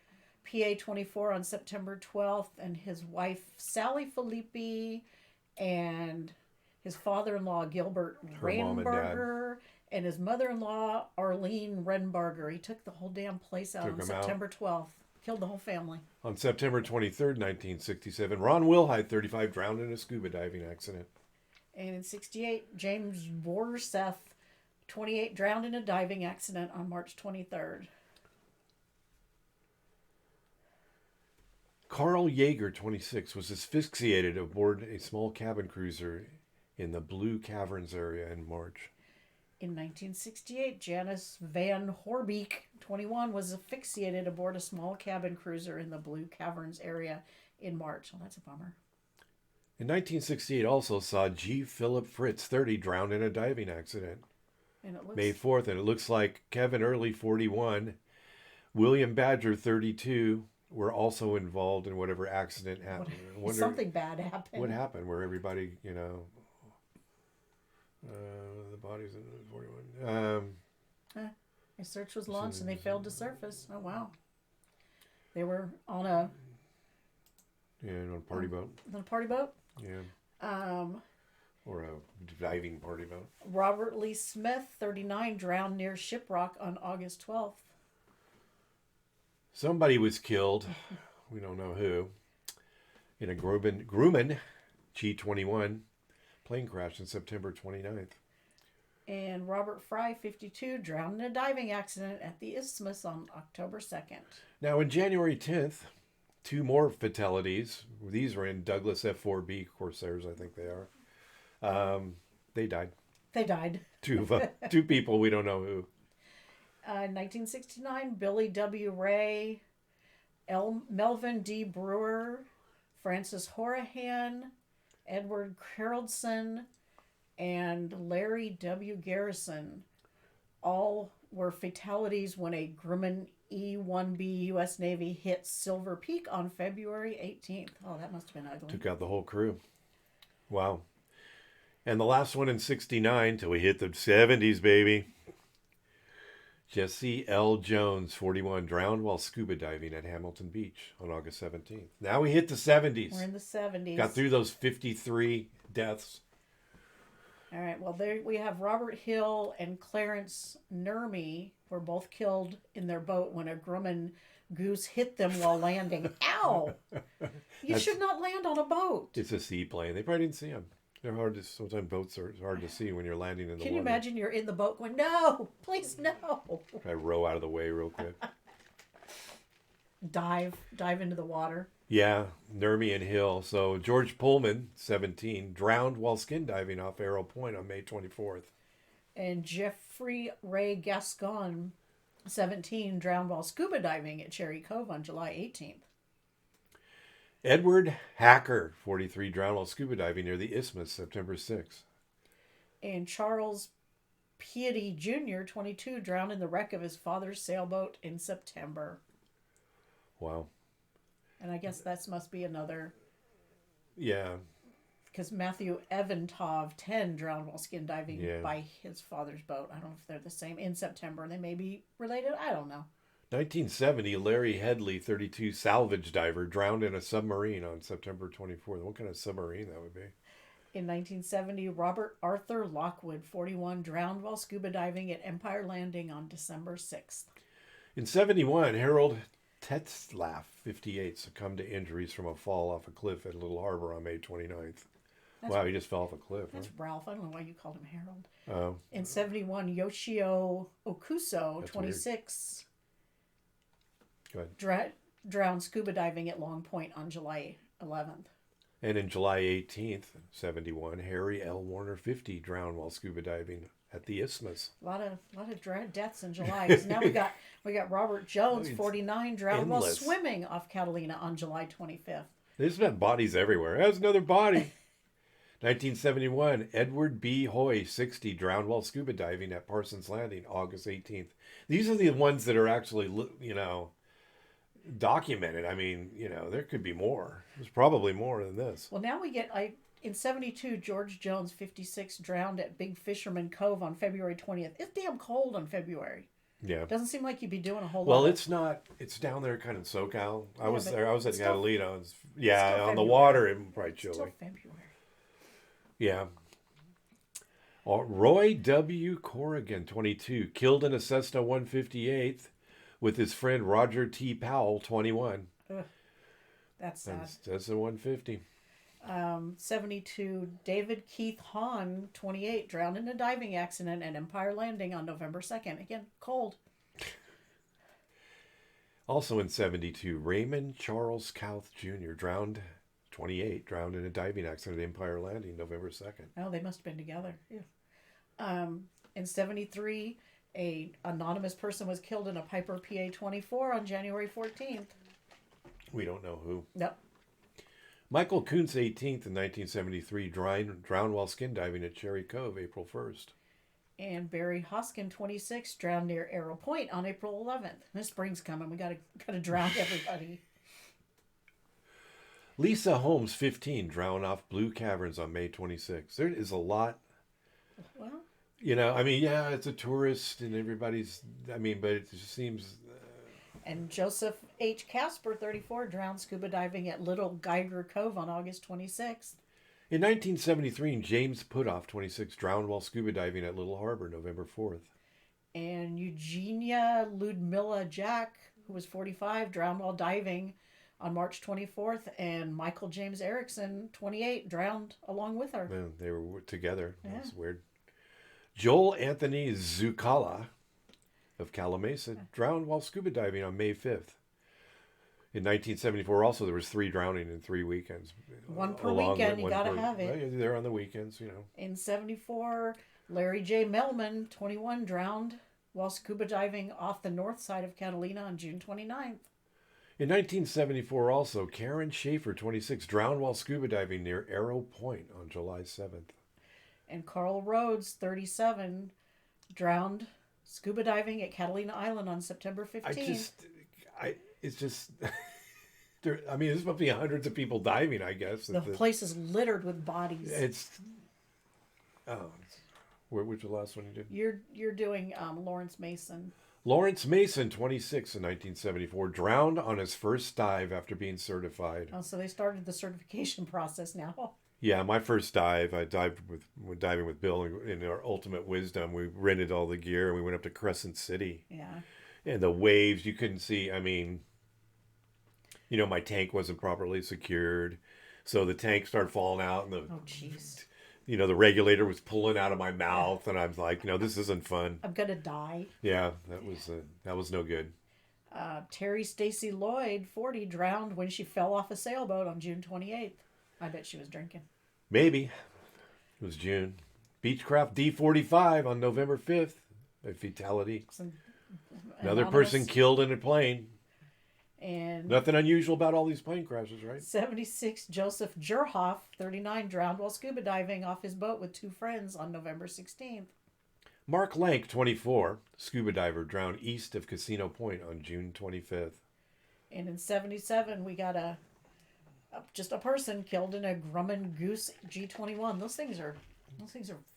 PA-24 on September 12th, and his wife, Sally Filippi, and his father-in-law, Gilbert Her mom and dad. Renbarger, and his mother-in-law, Arlene Renbarger. He took the whole damn place out Took on him out. September 12th. Killed the whole family. On September 23rd, 1967, Ron Wilhite, 35, drowned in a scuba diving accident. And in 68, James Borseth, 28, drowned in a diving accident on March 23rd. Carl Yeager, 26, was asphyxiated aboard a small cabin cruiser in the Blue Caverns area in March. In 1968, Janice Van Horbeek, 21, was asphyxiated aboard a small cabin cruiser in the Blue Caverns area in March. Oh, that's a bummer. In 1968, also saw G. Philip Fritz, 30, drowned in a diving accident. And it looks May 4th, and it looks like Kevin Early, 41, William Badger, 32, were also involved in whatever accident happened. I wonder something bad happened. what happened where everybody, the bodies in 41. A search was launched and they failed to surface. Oh, wow. They were on a On a party boat. party boat. Yeah. Or a diving party boat. Robert Lee Smith, 39, drowned near Shiprock on August 12th. Somebody was killed. We don't know who. In a Grumman G-21 plane crash on September 29th. And Robert Fry, 52, drowned in a diving accident at the Isthmus on October 2nd. Now, on January 10th, 2 more fatalities. These were in Douglas F-4B Corsairs, I think they are. They died. They died. 2 people, we don't know who. 1969, Billy W. Ray, Melvin D. Brewer, Francis Horahan, Edward Carrollson and Larry W. Garrison all were fatalities when a Grumman E-1B U.S. Navy hit Silver Peak on February 18th. Oh, that must have been ugly. Took out the whole crew. Wow. And the last one in 69 till we hit the 70s, baby. Jesse L. Jones, 41, drowned while scuba diving at Hamilton Beach on August 17th. Now we hit the 70s. We're in the 70s. Got through those 53 deaths. All right, well, there we have Robert Hill and Clarence Nurmi were both killed in their boat when a Grumman goose hit them while landing. Ow! You should not land on a boat. It's a seaplane. They probably didn't see them. They're hard to, sometimes boats are hard to see when you're landing in the water. Can you imagine you're in the boat going, no, please no. Try to row out of the way real quick. Dive into the water. Yeah, Nurmi and Hill. So George Pullman, 17, drowned while skin diving off Arrow Point on May 24th. And Jeffrey Ray Gascon, 17, drowned while scuba diving at Cherry Cove on July 18th. Edward Hacker, 43, drowned while scuba diving near the Isthmus, September 6th. And Charles Piety Jr., 22, drowned in the wreck of his father's sailboat in September. Wow. And I guess that must be another. Yeah. Because Matthew Evantov, 10, drowned while skin diving by his father's boat. I don't know if they're the same. In September. They may be related. I don't know. 1970, Larry Headley, 32, salvage diver, drowned in a submarine on September 24th. What kind of submarine that would be? In 1970, Robert Arthur Lockwood, 41, drowned while scuba diving at Empire Landing on December 6th. In 71, Harold Tetzlaff, 58, succumbed to injuries from a fall off a cliff at Little Harbor on May 29th. Wow, he just fell off a cliff. That's Ralph. I don't know why you called him Harold. Oh. In 71, Yoshio Okuso, 26, drowned scuba diving at Long Point on July 11th. And in July 18th, 71, Harry L. Warner, 50, drowned while scuba diving at the Isthmus. A lot of deaths in July. 'Cause now we got Robert Jones, 49, drowned while swimming off Catalina on July 25th. There's been bodies everywhere. There's another body. 1971, Edward B. Hoy, 60, drowned while scuba diving at Parsons Landing, August 18th. These are the ones that are actually, documented. I mean, there could be more. There's probably more than this. Well, now we get, in 72, George Jones, 56, drowned at Big Fisherman Cove on February 20th. It's damn cold on February. Yeah. Doesn't seem like you'd be doing a whole lot. Well, it's not. It's down there kind of SoCal. I was there. I was at Catalina. On the water, it was probably chilly. Still February. Yeah. Roy W. Corrigan, 22, killed in a Cessna 158 with his friend Roger T. Powell, 21. Ugh, that's sad. That's a 150. 72, David Keith Hahn, 28, drowned in a diving accident at Empire Landing on November 2nd. Again, cold. Also in 72, Raymond Charles Couth Jr., 28, drowned in a diving accident at Empire Landing, November 2nd. Oh, they must have been together. Yeah. In 73, a anonymous person was killed in a Piper PA-24 on January 14th. We don't know who. Nope. Michael Kuntz, 18th, in 1973, drowned while skin diving at Cherry Cove, April 1st. And Barry Hoskin, 26, drowned near Arrow Point on April 11th. This spring's coming. We gotta drown everybody. Lisa Holmes, 15, drowned off Blue Caverns on May 26th. There is a lot. Well, it's a tourist and everybody's, but it just seems... And Joseph H. Casper, 34, drowned scuba diving at Little Geiger Cove on August 26th. In 1973, James Putoff, 26, drowned while scuba diving at Little Harbor, November 4th. And Eugenia Ludmilla Jack, who was 45, drowned while diving on March 24th. And Michael James Erickson, 28, drowned along with her. Man, they were together. Yeah. That's weird. Joel Anthony Zucala of Calamasa drowned while scuba diving on May 5th. In 1974, also, there was 3 drowning in 3 weekends. One per weekend, you gotta have it. Right, they're on the weekends, In 74, Larry J. Melman, 21, drowned while scuba diving off the north side of Catalina on June 29th. In 1974 also, Karen Schaefer, 26, drowned while scuba diving near Arrow Point on July 7th. And Carl Rhodes, 37, drowned scuba diving at Catalina Island on September 15th. It's just, I mean, there's supposed to be hundreds of people diving, I guess. The place is littered with bodies. Which was the last one you did? You're doing Lawrence Mason. Lawrence Mason, 26, in 1974, drowned on his first dive after being certified. Oh, so they started the certification process now. Yeah, my first dive, I diving with Bill in our Ultimate Wisdom. We rented all the gear and we went up to Crescent City. Yeah. And the waves, you couldn't see. I mean, my tank wasn't properly secured. So the tank started falling out and oh, jeez. The regulator was pulling out of my mouth, and I was like, this isn't fun. I'm gonna die. Yeah, that was no good. Terry Stacy Lloyd, 40, drowned when she fell off a sailboat on June 28th. I bet she was drinking. Maybe. It was June. Beechcraft D-45 on November 5th. A fatality. Another person killed in a plane. And nothing unusual about all these plane crashes, right? 76, Joseph Jerhoff, 39, drowned while scuba diving off his boat with two friends on November 16th. Mark Lank, 24, scuba diver, drowned east of Casino Point on June 25th. And in 77, we got just a person killed in a Grumman Goose G21. Those things are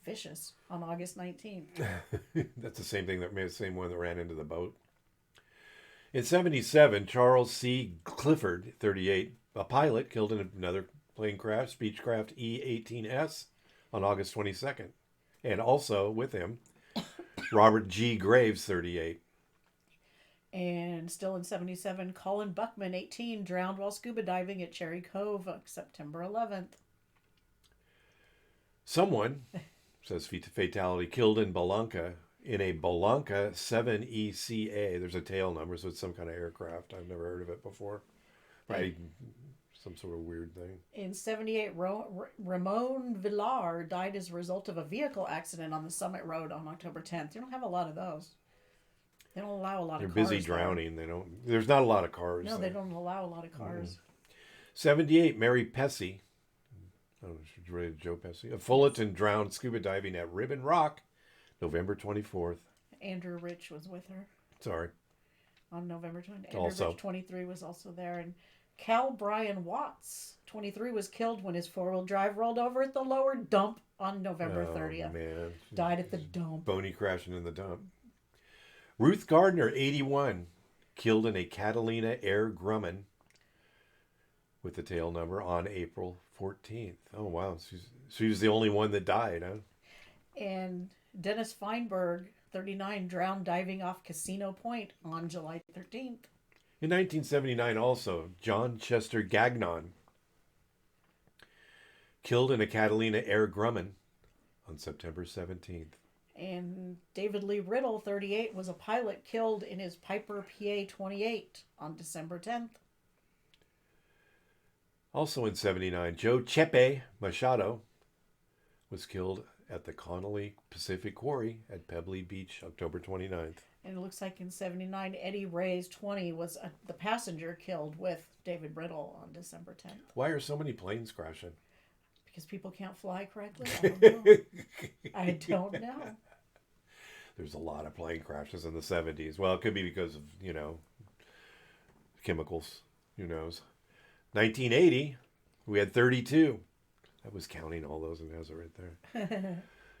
vicious on August 19th. That's the same one that ran into the boat. In 77, Charles C. Clifford, 38, a pilot, killed in another plane crash, Beechcraft E-18S, on August 22nd. And also with him, Robert G. Graves, 38. And still in 77, Colin Buckman, 18, drowned while scuba diving at Cherry Cove on September 11th. Someone, says fatality, killed in Belanca, in a Belanca 7ECA. There's a tail number, so it's some kind of aircraft. I've never heard of it before. Right? Some sort of weird thing. In 78, Ramon Villar died as a result of a vehicle accident on the Summit Road on October 10th. You don't have a lot of those. They don't allow a lot of cars. They're busy drowning. There's not a lot of cars. No, they don't allow a lot of cars. 78, Mary Pesci. Oh, she's related to Joe Pesci. Of Fullerton drowned scuba diving at Ribbon Rock, November 24th. Andrew Rich was with her. Sorry. On November 20th. Andrew Rich, 23, was also there. And Cal Brian Watts, 23, was killed when his four-wheel drive rolled over at the lower dump on November 30th. Man. Died at the dump. Boney crashing in the dump. Ruth Gardner, 81, killed in a Catalina Air Grumman with the tail number on April 14th. Oh, wow. She was the only one that died, huh? And Dennis Feinberg, 39, drowned diving off Casino Point on July 13th. In 1979 also, John Chester Gagnon, killed in a Catalina Air Grumman on September 17th. And David Lee Riddle, 38, was a pilot killed in his Piper PA-28 on December 10th. Also in 79, Joe Chepe Machado was killed at the Connolly Pacific Quarry at Pebbly Beach, October 29th. And it looks like in 79, Eddie Ray's 20 was the passenger killed with David Riddle on December 10th. Why are so many planes crashing? Because people can't fly correctly? I don't know. I don't know. There's a lot of plane crashes in the 70s. Well, it could be because of, chemicals. Who knows? 1980, we had 32. I was counting all those and has it right there.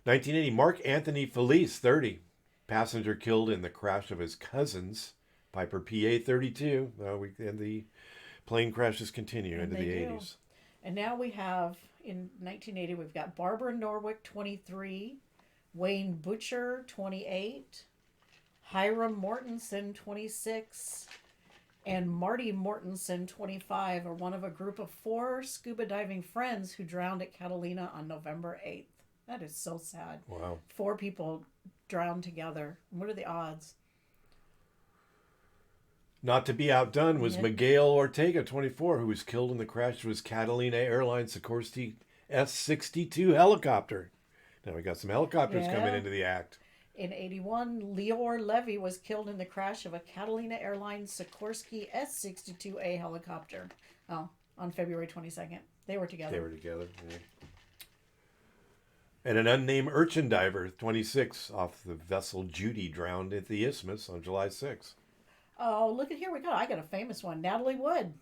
1980, Mark Anthony Felice, 30. Passenger killed in the crash of his cousin's Piper PA-32. And the plane crashes continue into the 80s. And now we have, in 1980, we've got Barbara Norwick, 23, Wayne Butcher, 28, Hiram Mortensen, 26, and Marty Mortensen, 25, are one of a group of 4 scuba diving friends who drowned at Catalina on November 8th. That is so sad. Wow. 4 people drowned together. What are the odds? Not to be outdone was Miguel Ortega, 24, who was killed in the crash of his Catalina Airlines Sikorsky S-62 helicopter. Now we got some helicopters coming into the act. In 81, Leor Levy was killed in the crash of a Catalina Airlines Sikorsky S-62A helicopter. Oh, on February 22nd. They were together. They were together. Yeah. And an unnamed urchin diver, 26, off the vessel Judy, drowned at the Isthmus on July 6th. Oh, look at here we go. I got a famous one. Natalie Wood,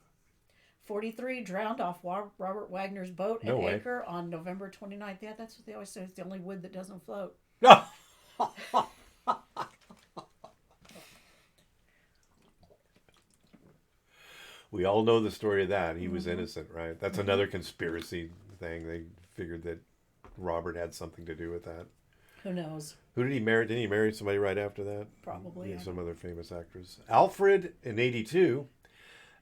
43, drowned off Robert Wagner's boat at Anchor on November 29th. Yeah, that's what they always say. It's the only wood that doesn't float. No. We all know the story of that. He was innocent, right? That's another conspiracy thing. They figured that Robert had something to do with that. Who knows? Who did he marry? Didn't he marry somebody right after that? Probably. Yeah, some other famous actress. Alfred, in 82,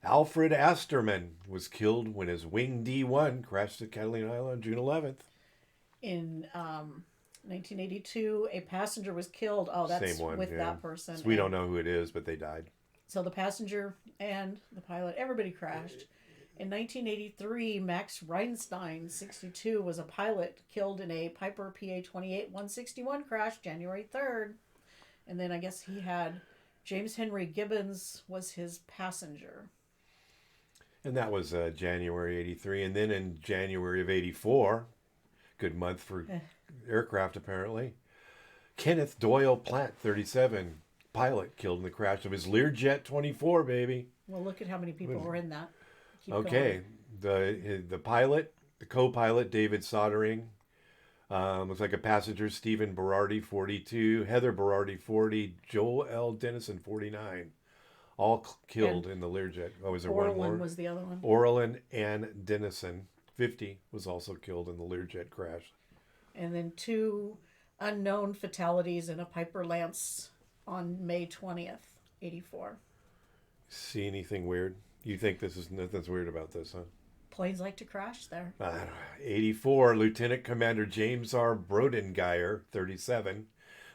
Alfred Asterman was killed when his Wing D1 crashed at Catalina Island on June 11th. In 1982, a passenger was killed. Oh, that's Same one, with yeah. that person. So we don't know who it is, but they died. So the passenger and the pilot, everybody crashed. In 1983, Max Reinstein, 62, was a pilot killed in a Piper PA-28-161 crash January 3rd. And then I guess he had James Henry Gibbons was his passenger. And that was January 83. And then in January of 84, good month for aircraft apparently, Kenneth Doyle Platt, 37, pilot killed in the crash of his Learjet 24, baby. Well, look at how many people were in that. Keep Okay, the pilot, the co-pilot, David Soldering, looks like a passenger, Stephen Berardi, 42, Heather Berardi, 40, Joel L. Dennison, 49, all killed in the Learjet. Oh, was there one more? Orlin was the other one. Orlin and Dennison, 50, was also killed in the Learjet crash. And then 2 unknown fatalities in a Piper Lance on May 20th, 84. See anything weird? You think this is nothing's weird about this, huh? Planes like to crash there. 84, Lieutenant Commander James R. Brodengeier, 37,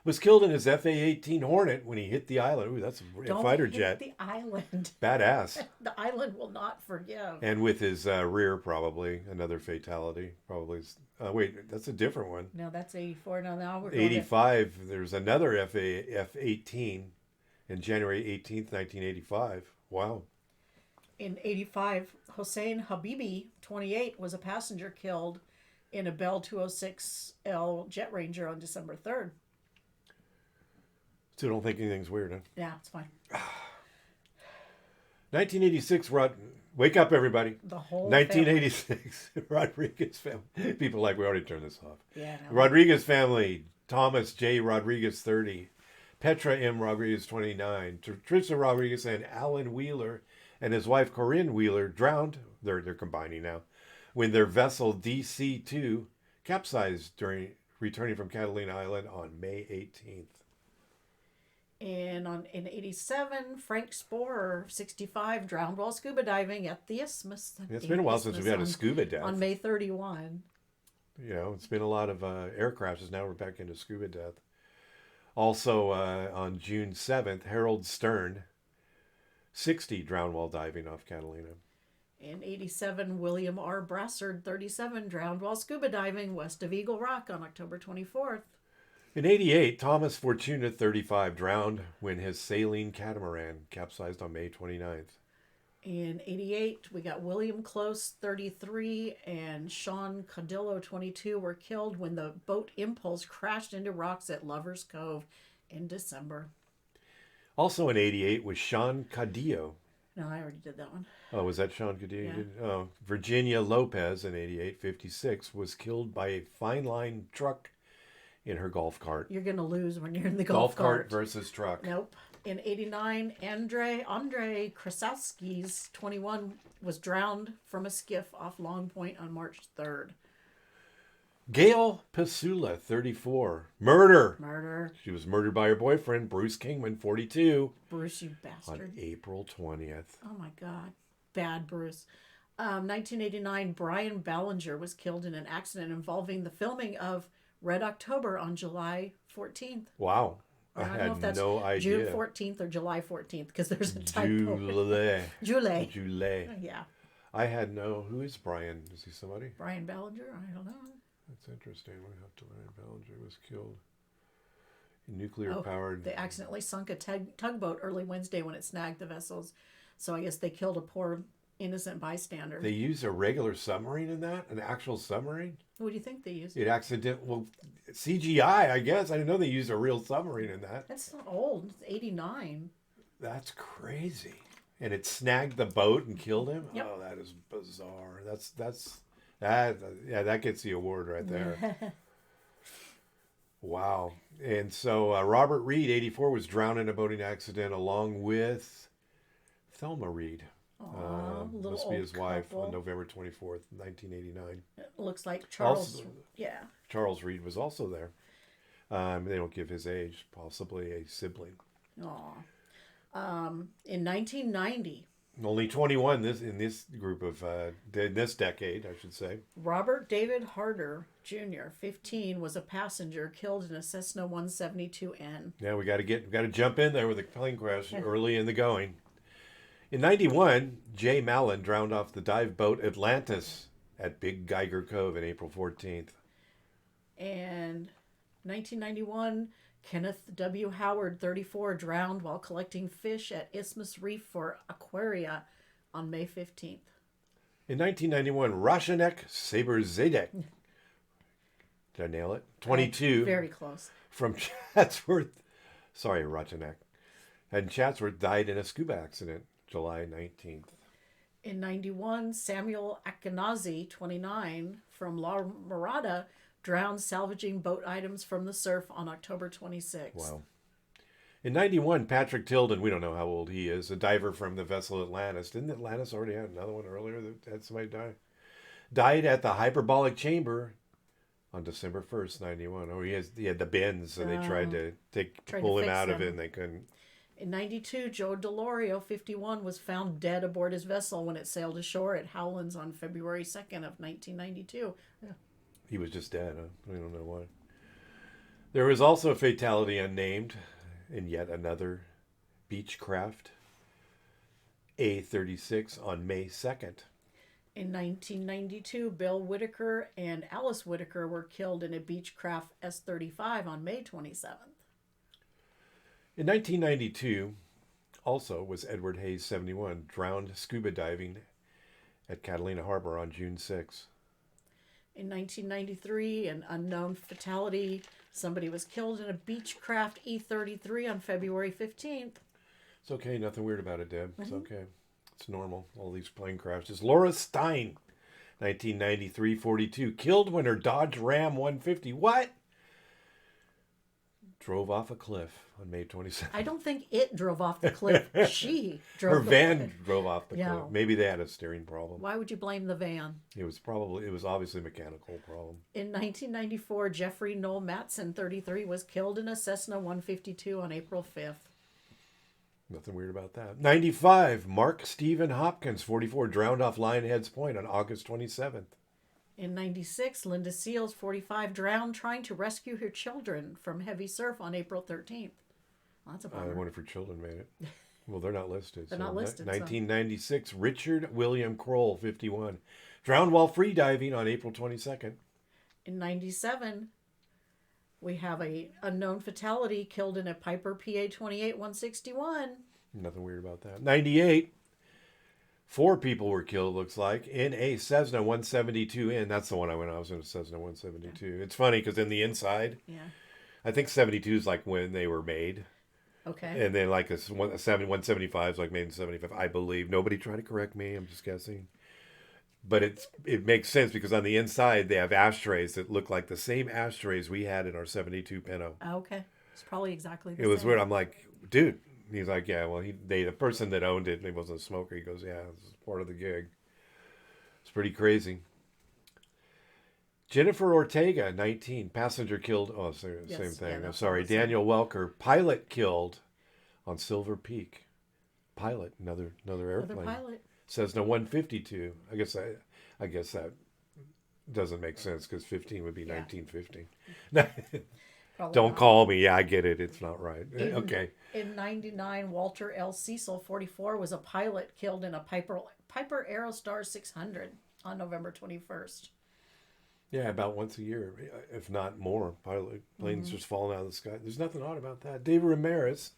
was killed in his FA-18 Hornet when he hit the island. Ooh, that's a fighter jet. The island. Badass. The island will not forgive. And with his rear, probably another fatality. Probably. Wait, that's a different one. No, that's 84. Now we're going 85. There's another F-18 in January 18th, 1985. Wow. In 85, Hossein Habibi, 28, was a passenger killed in a Bell 206L Jet Ranger on December 3rd. So don't think anything's weird, huh? Yeah, it's fine. 1986, wake up, everybody. The whole 1986, Rodriguez family. People are like, we already turned this off. Yeah. No. Rodriguez family, Thomas J. Rodriguez, 30. Petra M. Rodriguez, 29. Trisha Rodriguez and Alan Wheeler and his wife Corinne Wheeler drowned. They're combining now. When their vessel DC-2 capsized during returning from Catalina Island on May 18th. And in 87, Frank Sporer, 65, drowned while scuba diving at the Isthmus. It's been a while since we've had a scuba death. On May 31. You know, it's been a lot of air crashes. Now we're back into scuba death. Also, on June 7th, Harold Stern, 60, drowned while diving off Catalina. In 87, William R. Brassard, 37, drowned while scuba diving west of Eagle Rock on October 24th. In 88, Thomas Fortuna, 35, drowned when his sailing catamaran capsized on May 29th. In 88, we got William Close, 33, and Sean Codillo, 22, were killed when the boat Impulse crashed into rocks at Lover's Cove in December. Also in 88 was Sean Cadillo. No, I already did that one. Oh, was that Sean Cadillo? Yeah. Oh, Virginia Lopez in 88, 56, was killed by a fine line truck in her golf cart. You're going to lose when you're in the golf cart. Versus truck. Nope. In 89, Andre Krasowski's 21 was drowned from a skiff off Long Point on March 3rd. Gail Pasula, 34. Murder. Murder. She was murdered by her boyfriend, Bruce Kingman, 42. Bruce, you bastard. On April 20th. Oh my God. Bad Bruce. 1989, Brian Ballinger was killed in an accident involving the filming of Red October on July 14th. Wow. I I don't know if had that's no idea. June 14th or July 14th because there's a typo. July. July. Yeah. I had no. Who is Brian? Is he somebody? Brian Ballinger? I don't know. That's interesting. We have to learn Ballinger was killed. Nuclear powered. They accidentally sunk a tugboat early Wednesday when it snagged the vessels. So I guess they killed a poor innocent bystander. They used a regular submarine in that? An actual submarine? What do you think they used? It well, CGI, I guess. I didn't know they used a real submarine in that. That's not old. It's 89. That's crazy. And it snagged the boat and killed him? Yep. Oh, that is bizarre. That gets the award right there. Wow. And so Robert Reed, 84, was drowned in a boating accident along with Thelma Reed. Little Must be old his wife couple. on November 24th, 1989. It looks like Charles. Also- Yeah. Charles Reed was also there. They don't give his age, possibly a sibling. Aw. In 1990, Only 21 in this group of in this decade, I should say. Robert David Harder Jr., 15, was a passenger killed in a Cessna 172N. Yeah, we got to jump in there with a plane crash early in the going. In 91, Jay Mallon drowned off the dive boat Atlantis at Big Geiger Cove on April 14th. And 1991, Kenneth W. Howard, 34, drowned while collecting fish at Isthmus Reef for Aquaria on May 15th. In 1991, Roshanek Saber-Zadek. Did I nail it? 22. Very close. From Chatsworth. Sorry, Roshanek. And Chatsworth died in a scuba accident July 19th. In 91, Samuel Akinazi, 29, from La Mirada, drowned salvaging boat items from the surf on October 26th. Wow. In 91, Patrick Tilden, we don't know how old he is, a diver from the vessel Atlantis. Didn't Atlantis already have another one earlier that had somebody die? Died at the hyperbolic chamber on December 1st, 91. Oh, he had the bends, and they tried to pull him fix out of it, them. and they couldn't. In 92, Joe Delorio, 51, was found dead aboard his vessel when it sailed ashore at Howlands on February 2nd of 1992. Yeah. He was just dead. Huh? We don't know why. There was also a fatality unnamed in yet another Beechcraft A36 on May 2nd. In 1992, Bill Whitaker and Alice Whitaker were killed in a Beechcraft S-35 on May 27th. In 1992, also was Edward Hayes, 71, drowned scuba diving at Catalina Harbor on June 6. In 1993, an unknown fatality. Somebody was killed in a Beechcraft E-33 on February 15th. It's okay. Nothing weird about it, Deb. It's okay. It's normal. All these plane crashes. Laura Stein, 1993-42, killed when her Dodge Ram 150. What? Drove off a cliff on May 27th. I don't think it drove off the cliff. She drove Her the van cliff. drove off the Yeah. cliff. Maybe they had a steering problem. Why would you blame the van? It was obviously a mechanical problem. In 1994, Jeffrey Noel Matson, 33, was killed in a Cessna 152 on April 5th. Nothing weird about that. 95, Mark Stephen Hopkins, 44, drowned off Lionheads Point on August 27th. In 96, Linda Seals, 45, drowned trying to rescue her children from heavy surf on April 13th. Well, that's a I bummer. wonder if her children made it. Well, they're not listed. They're not listed, so- 1996, Richard William Kroll, 51, drowned while free diving on April 22nd. In 97, we have a unknown fatality killed in a Piper PA-28 161. Nothing weird about that. 98, 4 people were killed, looks like, in a Cessna 172N. That's the one I went on. I was in a Cessna 172. It's funny because in the inside, Yeah. I think 72 is like when they were made. Okay. And then like a 175 is like made in 75, I believe. Nobody try to correct me. I'm just guessing. But it makes sense because on the inside they have ashtrays that look like the same ashtrays we had in our 72 Pinto. Okay. It's probably exactly the It was same. weird. I'm like, dude. He's like, yeah. Well, the person that owned it, and he wasn't a smoker. He goes, yeah, this is part of the gig. It's pretty crazy. Jennifer Ortega, 19, passenger killed. Oh, same Yes, thing. yeah, I'm that's sorry. what I said. Daniel Welker, pilot killed on Silver Peak. Pilot, another airplane. Another pilot. Cessna 152. I guess that doesn't make sense because 15 would be Yeah. 1915. Probably Don't not. call me. Yeah, I get it. It's not right. Okay. In 99, Walter L. Cecil, 44, was a pilot killed in a Piper Aerostar 600 on November 21st. Yeah, about once a year, if not more. Planes just falling out of the sky. There's nothing odd about that. David Ramirez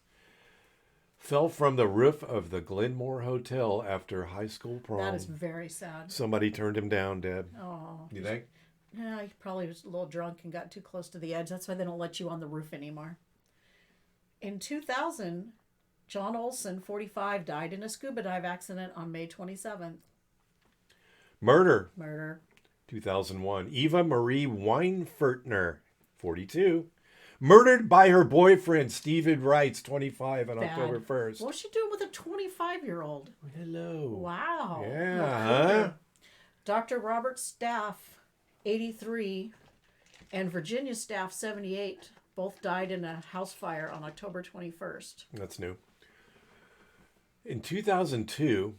fell from the roof of the Glenmore Hotel after high school prom. That is very sad. Somebody turned him down, Deb. Oh. You think? Yeah, he probably was a little drunk and got too close to the edge. That's why they don't let you on the roof anymore. In 2000, John Olson, 45, died in a scuba dive accident on May 27th. Murder. 2001. Eva Marie Weinfertner, 42. Murdered by her boyfriend, Stephen Wrights, 25, on October 1st. What's she doing with a 25-year-old? Hello. Wow. Yeah, huh? Dr. Robert Staff, 83, and Virginia Staff, 78, both died in a house fire on October 21st. That's new. In 2002,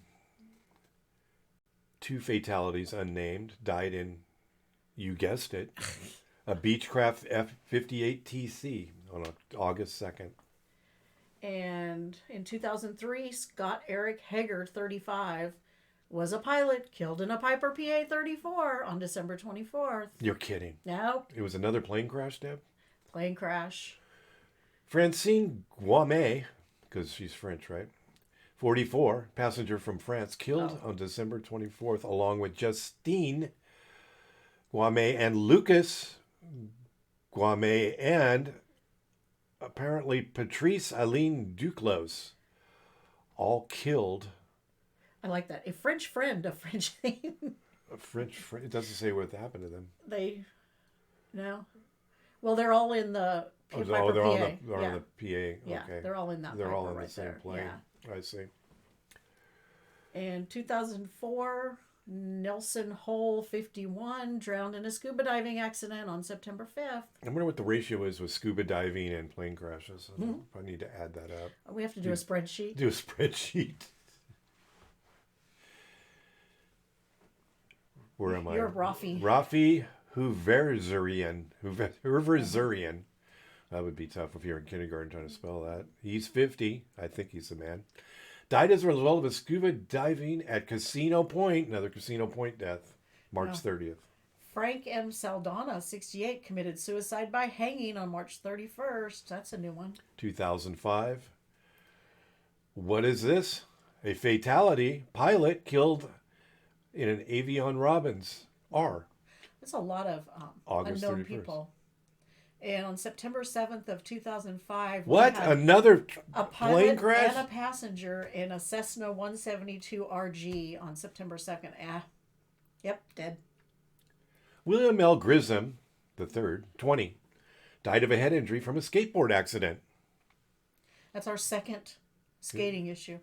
2 fatalities unnamed died in, you guessed it, a Beechcraft F-58TC on August 2nd. And in 2003, Scott Eric Hager, 35, was a pilot killed in a Piper PA-34 on December 24th. You're kidding. Nope. It was another plane crash, Deb? Plane crash. Francine Guamet, because she's French, right? 44, passenger from France, killed on December 24th, along with Justine Guamet and Lucas Guamet and apparently Patrice Aline Duclos, all killed. I like that. A French friend, a French name. A French friend. It doesn't say what happened to them. No. Well, they're all in the Piper they're PA. on the PA. Yeah, Okay. they're all in that. They're Piper all in right the same there. plane. Yeah. I see. In 2004, Nelson Hole, 51, drowned in a scuba diving accident on September 5th. I wonder what the ratio is with scuba diving and plane crashes. I need to add that up. We have to do a spreadsheet. Do a spreadsheet. Where am I? You're Rafi. Rafi Huverzurian. That would be tough if you're in kindergarten trying to spell that. He's 50. I think he's the man. Died as a result of a scuba diving at Casino Point. Another Casino Point death. March 30th. Frank M. Saldana, 68, committed suicide by hanging on March 31st. That's a new one. 2005. What is this? A fatality. Pilot killed in an Avion Robbins R. That's a lot of August unknown 31st. people. And on September 7th of 2005, What? we had Another a plane pilot crash? and a passenger in a Cessna 172 RG on September 2nd. Yep, dead. William L. Grissom III, 20, died of a head injury from a skateboard accident. That's our second skating issue.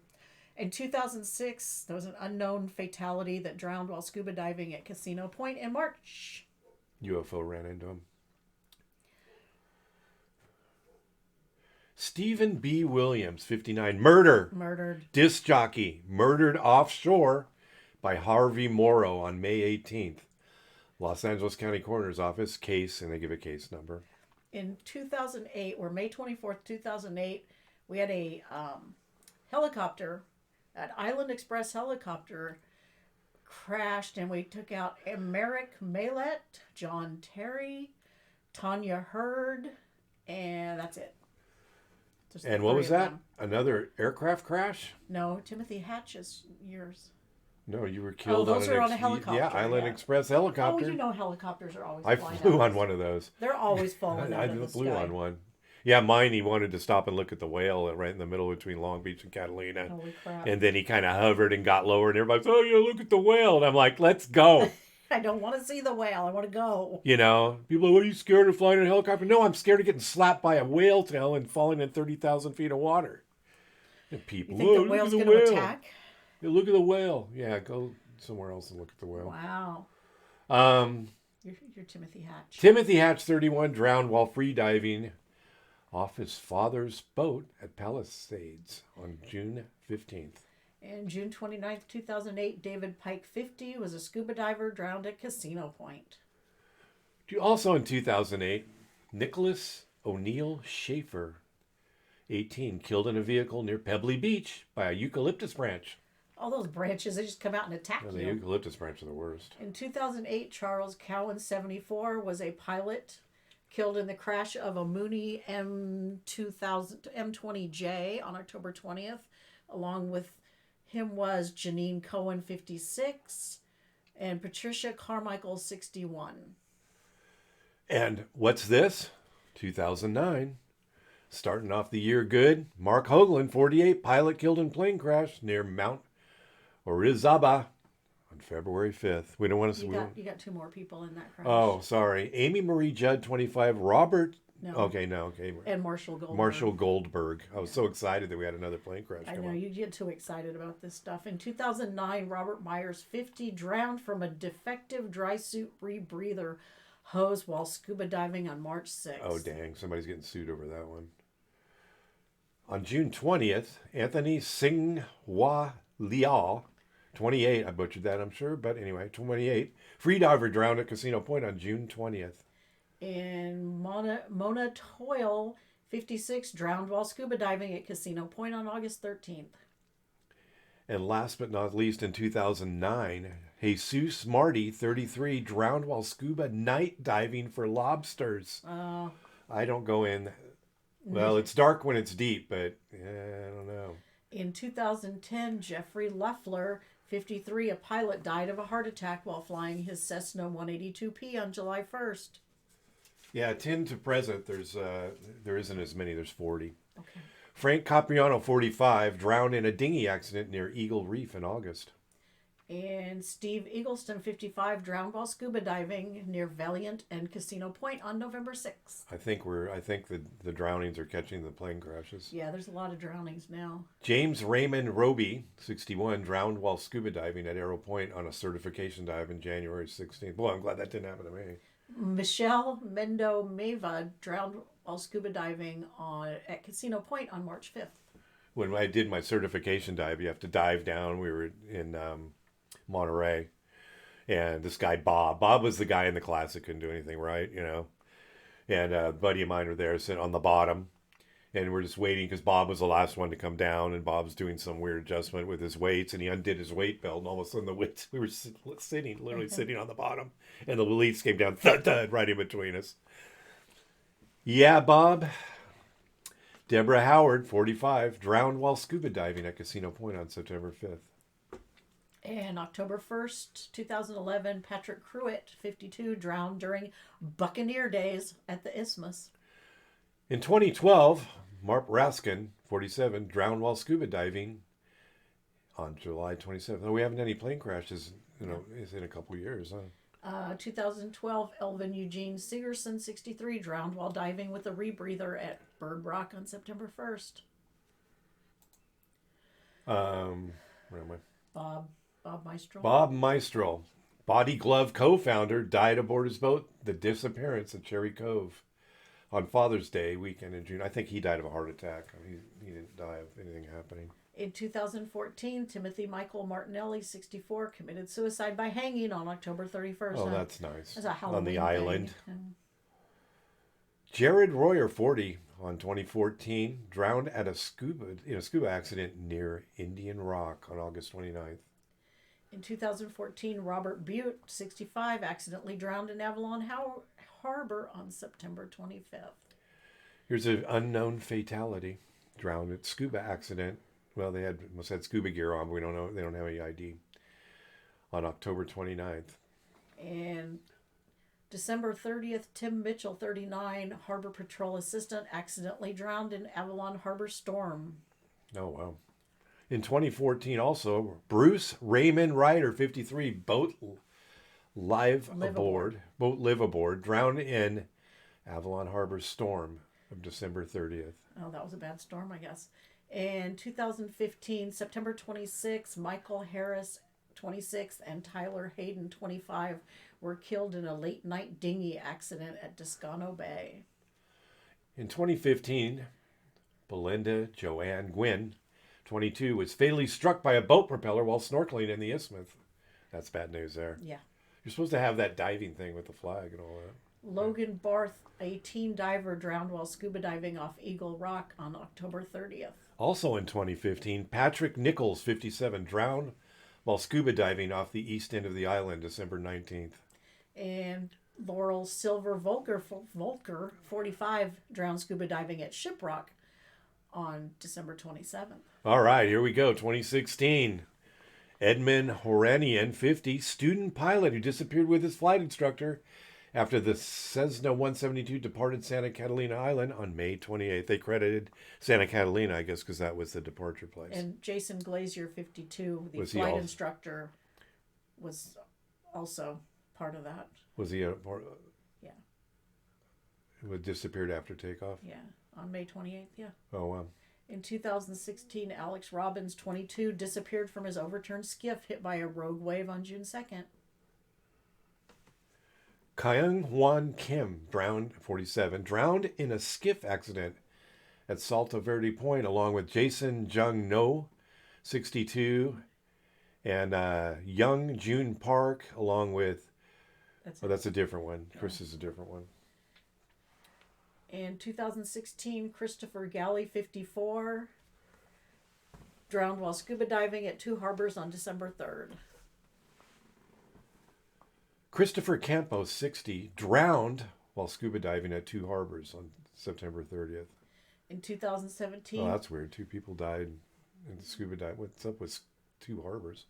In 2006, there was an unknown fatality that drowned while scuba diving at Casino Point in March. UFO ran into him. Stephen B. Williams, 59, Murdered. Disc jockey, murdered offshore by Harvey Morrow on May 18th. Los Angeles County Coroner's Office, case, and they give a case number. In 2008, or May 24th, 2008, we had a helicopter, an Island Express helicopter crashed, and we took out Merrick Maylett, John Terry, Tanya Hurd, and that's it. Just And what 3 was of that? them. Another aircraft crash? No, Timothy Hatch is yours. No, you were killed those on are on a helicopter, Yeah, Island yeah. Express Oh, helicopter. you know helicopters are always I flying flew out. on one of those. They're always falling out I of the flew sky. on one. Yeah, mine, he wanted to stop and look at the whale right in the middle between Long Beach and Catalina. Holy crap. And then he kind of hovered and got lower, and everybody's, oh, yeah, look at the whale. And I'm like, let's go. I don't want to see the whale. I want to go. You know, people are, what, are you scared of flying in a helicopter? No, I'm scared of getting slapped by a whale tail and falling in 30,000 feet of water. And people, You think whoa, the look whale's at the going to whale. attack? Yeah, look at the whale. Yeah, go somewhere else and look at the whale. Wow. Um, You're Timothy Hatch. Timothy Hatch, 31, drowned while free diving off his father's boat at Palisades on June 15th. And June 29th, 2008, David Pike, 50, was a scuba diver drowned at Casino Point. Also in 2008, Nicholas O'Neill Schaefer, 18, killed in a vehicle near Pebbly Beach by a eucalyptus branch. All those branches, they just come out and attack And the you. eucalyptus branch are the worst. In 2008, Charles Cowan, 74, was a pilot killed in the crash of a Mooney M20J on October 20th. Along with him was Janine Cohen, 56, and Patricia Carmichael, 61. And what's this? 2009. Starting off the year good. Mark Hoagland, 48, pilot killed in plane crash near Mount Orizaba on February 5th. We don't want to... You got two more people in that crash. Oh, sorry. Amy Marie Judd, 25. Robert... No. Okay. And Marshall Goldberg. Marshall Goldberg. I was so excited that we had another plane crash. I know, you get too excited about this stuff. In 2009, Robert Myers, 50, drowned from a defective dry suit rebreather hose while scuba diving on March 6th. Oh, dang. Somebody's getting sued over that one. On June 20th, Anthony Singhua Liao, 28, I butchered that, I'm sure, but anyway, 28, freediver drowned at Casino Point on June 20th. And Mona Toyle, 56, drowned while scuba diving at Casino Point on August 13th. And last but not least, in 2009, Jesus Marty, 33, drowned while scuba night diving for lobsters. I don't go in. Well, it's dark when it's deep, but I don't know. In 2010, Jeffrey Leffler, 53, a pilot, died of a heart attack while flying his Cessna 182P on July 1st. Yeah, 10 to present, there isn't as many. There's 40. Okay. Frank Capriano, 45, drowned in a dinghy accident near Eagle Reef in August. And Steve Eagleston, 55, drowned while scuba diving near Valiant and Casino Point on November 6th. I think the drownings are catching the plane crashes. Yeah, there's a lot of drownings now. James Raymond Roby, 61, drowned while scuba diving at Arrow Point on a certification dive in January 16th. Boy, I'm glad that didn't happen to me. Michelle Mendo Meva drowned while scuba diving at Casino Point on March 5th. When I did my certification dive, you have to dive down. We were in Monterey, and this guy Bob was the guy in the class that couldn't do anything right, and a buddy of mine were there sitting on the bottom, and we're just waiting because Bob was the last one to come down, and Bob's doing some weird adjustment with his weights, and he undid his weight belt, and all of a sudden the weights, we were literally sitting on the bottom, and the weights came down thud right in between us. Yeah, Bob. Deborah Howard, 45, drowned while scuba diving at Casino Point on September 5th. And October 1st, 2011, Patrick Cruitt, 52, drowned during Buccaneer Days at the Isthmus. In 2012, Mark Raskin, 47, drowned while scuba diving on July 27th. Oh, we haven't had any plane crashes, it's in a couple years, huh? 2012, Elvin Eugene Sigerson, 63, drowned while diving with a rebreather at Bird Rock on September 1st. Where am I? Bob Maestro. Bob Maestro, Body Glove co-founder, died aboard his boat, The Disappearance at Cherry Cove, on Father's Day weekend in June. I think he died of a heart attack. He didn't die of anything happening. In 2014, Timothy Michael Martinelli, 64, committed suicide by hanging on October 31st. Oh, that's nice. That's a Halloween on the thing. island. Jared Royer, 40, on 2014, drowned in a scuba accident near Indian Rock on August 29th. In 2014, Robert Butte, 65, accidentally drowned in Avalon Harbor on September 25th. Here's an unknown fatality. Drowned at scuba accident. Well, they must have had scuba gear on, but we don't know. They don't have any ID. On October 29th. And December 30th, Tim Mitchell, 39, Harbor Patrol assistant, accidentally drowned in Avalon Harbor storm. Oh, wow. In 2014 also, Bruce Raymond Ryder, 53, boat live aboard, drowned in Avalon Harbor storm of December 30th. Oh, that was a bad storm, I guess. In 2015, September 26, Michael Harris, 26, and Tyler Hayden, 25, were killed in a late-night dinghy accident at Descano Bay. In 2015, Belinda Joanne Gwynn, 22, was fatally struck by a boat propeller while snorkeling in the Isthmus. That's bad news there. Yeah. You're supposed to have that diving thing with the flag and all that. Logan Barth, a teen diver, drowned while scuba diving off Eagle Rock on October 30th. Also in 2015, Patrick Nichols, 57, drowned while scuba diving off the east end of the island, December 19th. And Laurel Silver Volker, 45, drowned scuba diving at Shiprock on December 27th. All right, here we go. 2016. Edmund Horanian, 50, student pilot who disappeared with his flight instructor after the Cessna 172 departed Santa Catalina Island on May 28th. They credited Santa Catalina, I guess, because that was the departure place. And Jason Glazier, 52, the Was he flight also- instructor, was also part of that. Was he a part? Yeah. Who disappeared after takeoff? Yeah, on May 28th, yeah. Oh, wow. In 2016, Alex Robbins, 22, disappeared from his overturned skiff hit by a rogue wave on June 2nd. Kyung Hwan Kim, drowned, 47, drowned in a skiff accident at Salto Verde Point, along with Jason Jung No, 62, and Young June Park, along with, that's a different one. Yeah. Chris is a different one. In 2016, Christopher Galley, 54, drowned while scuba diving at Two Harbors on December 3rd. Christopher Campos, 60, drowned while scuba diving at Two Harbors on September 30th. In 2017... Oh, that's weird. 2 people died in scuba diving. What's up with Two Harbors?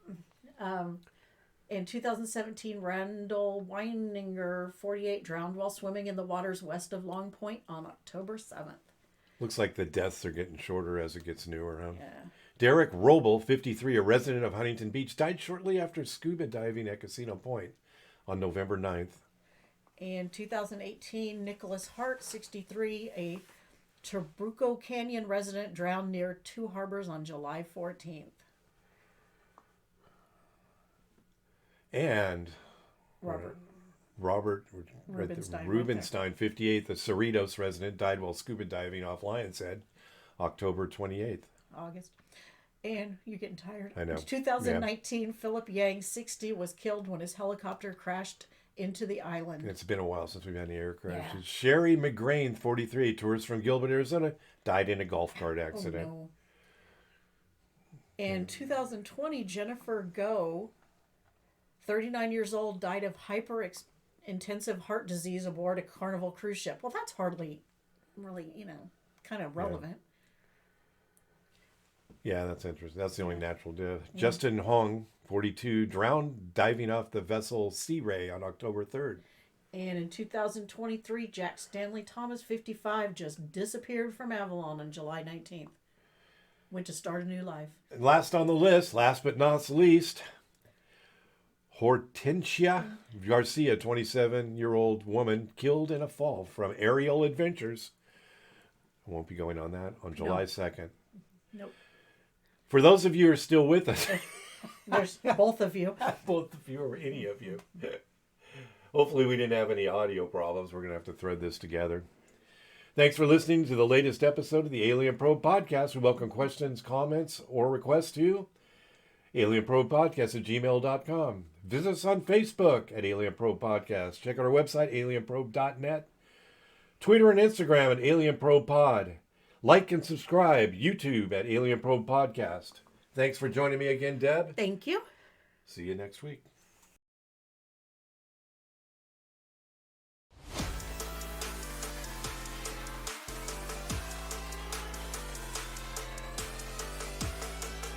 In 2017, Randall Weininger, 48, drowned while swimming in the waters west of Long Point on October 7th. Looks like the deaths are getting shorter as it gets newer, huh? Yeah. Derek Roble, 53, a resident of Huntington Beach, died shortly after scuba diving at Casino Point on November 9th. In 2018, Nicholas Hart, 63, a Trabuco Canyon resident, drowned near Two Harbors on July 14th. And Robert Rubenstein, 58, the Cerritos resident, died while scuba diving off Lion's Head, October 28th. August. And you're getting tired. I know. In 2019, Philip Yang, 60, was killed when his helicopter crashed into the island. It's been a while since we've had any air crashes. Yeah. Sherry McGrain, 43, tourist from Gilbert, Arizona, died in a golf cart accident. Oh, no. In 2020, Jennifer Go, 39 years old, died of hyper-intensive heart disease aboard a Carnival cruise ship. Well, that's hardly really, kind of relevant. Yeah, that's interesting. That's the only natural death. Yeah. Justin Hong, 42, drowned diving off the vessel Sea Ray on October 3rd. And in 2023, Jack Stanley Thomas, 55, just disappeared from Avalon on July 19th. Went to start a new life. And last on the list, last but not least, Hortensia Garcia, 27-year-old woman, killed in a fall from Aerial Adventures. I won't be going on that on July 2nd. Nope. For those of you who are still with us. There's both of you. Both of you or any of you. Hopefully we didn't have any audio problems. We're going to have to thread this together. Thanks for listening to the latest episode of the Alien Probe Podcast. We welcome questions, comments, or requests to alienprobepodcast@gmail.com. Visit us on Facebook at Alien Probe Podcast. Check out our website, alienprobe.net. Twitter and Instagram at Alien Probe Pod. Like and subscribe, YouTube at Alien Probe Podcast. Thanks for joining me again, Deb. Thank you. See you next week.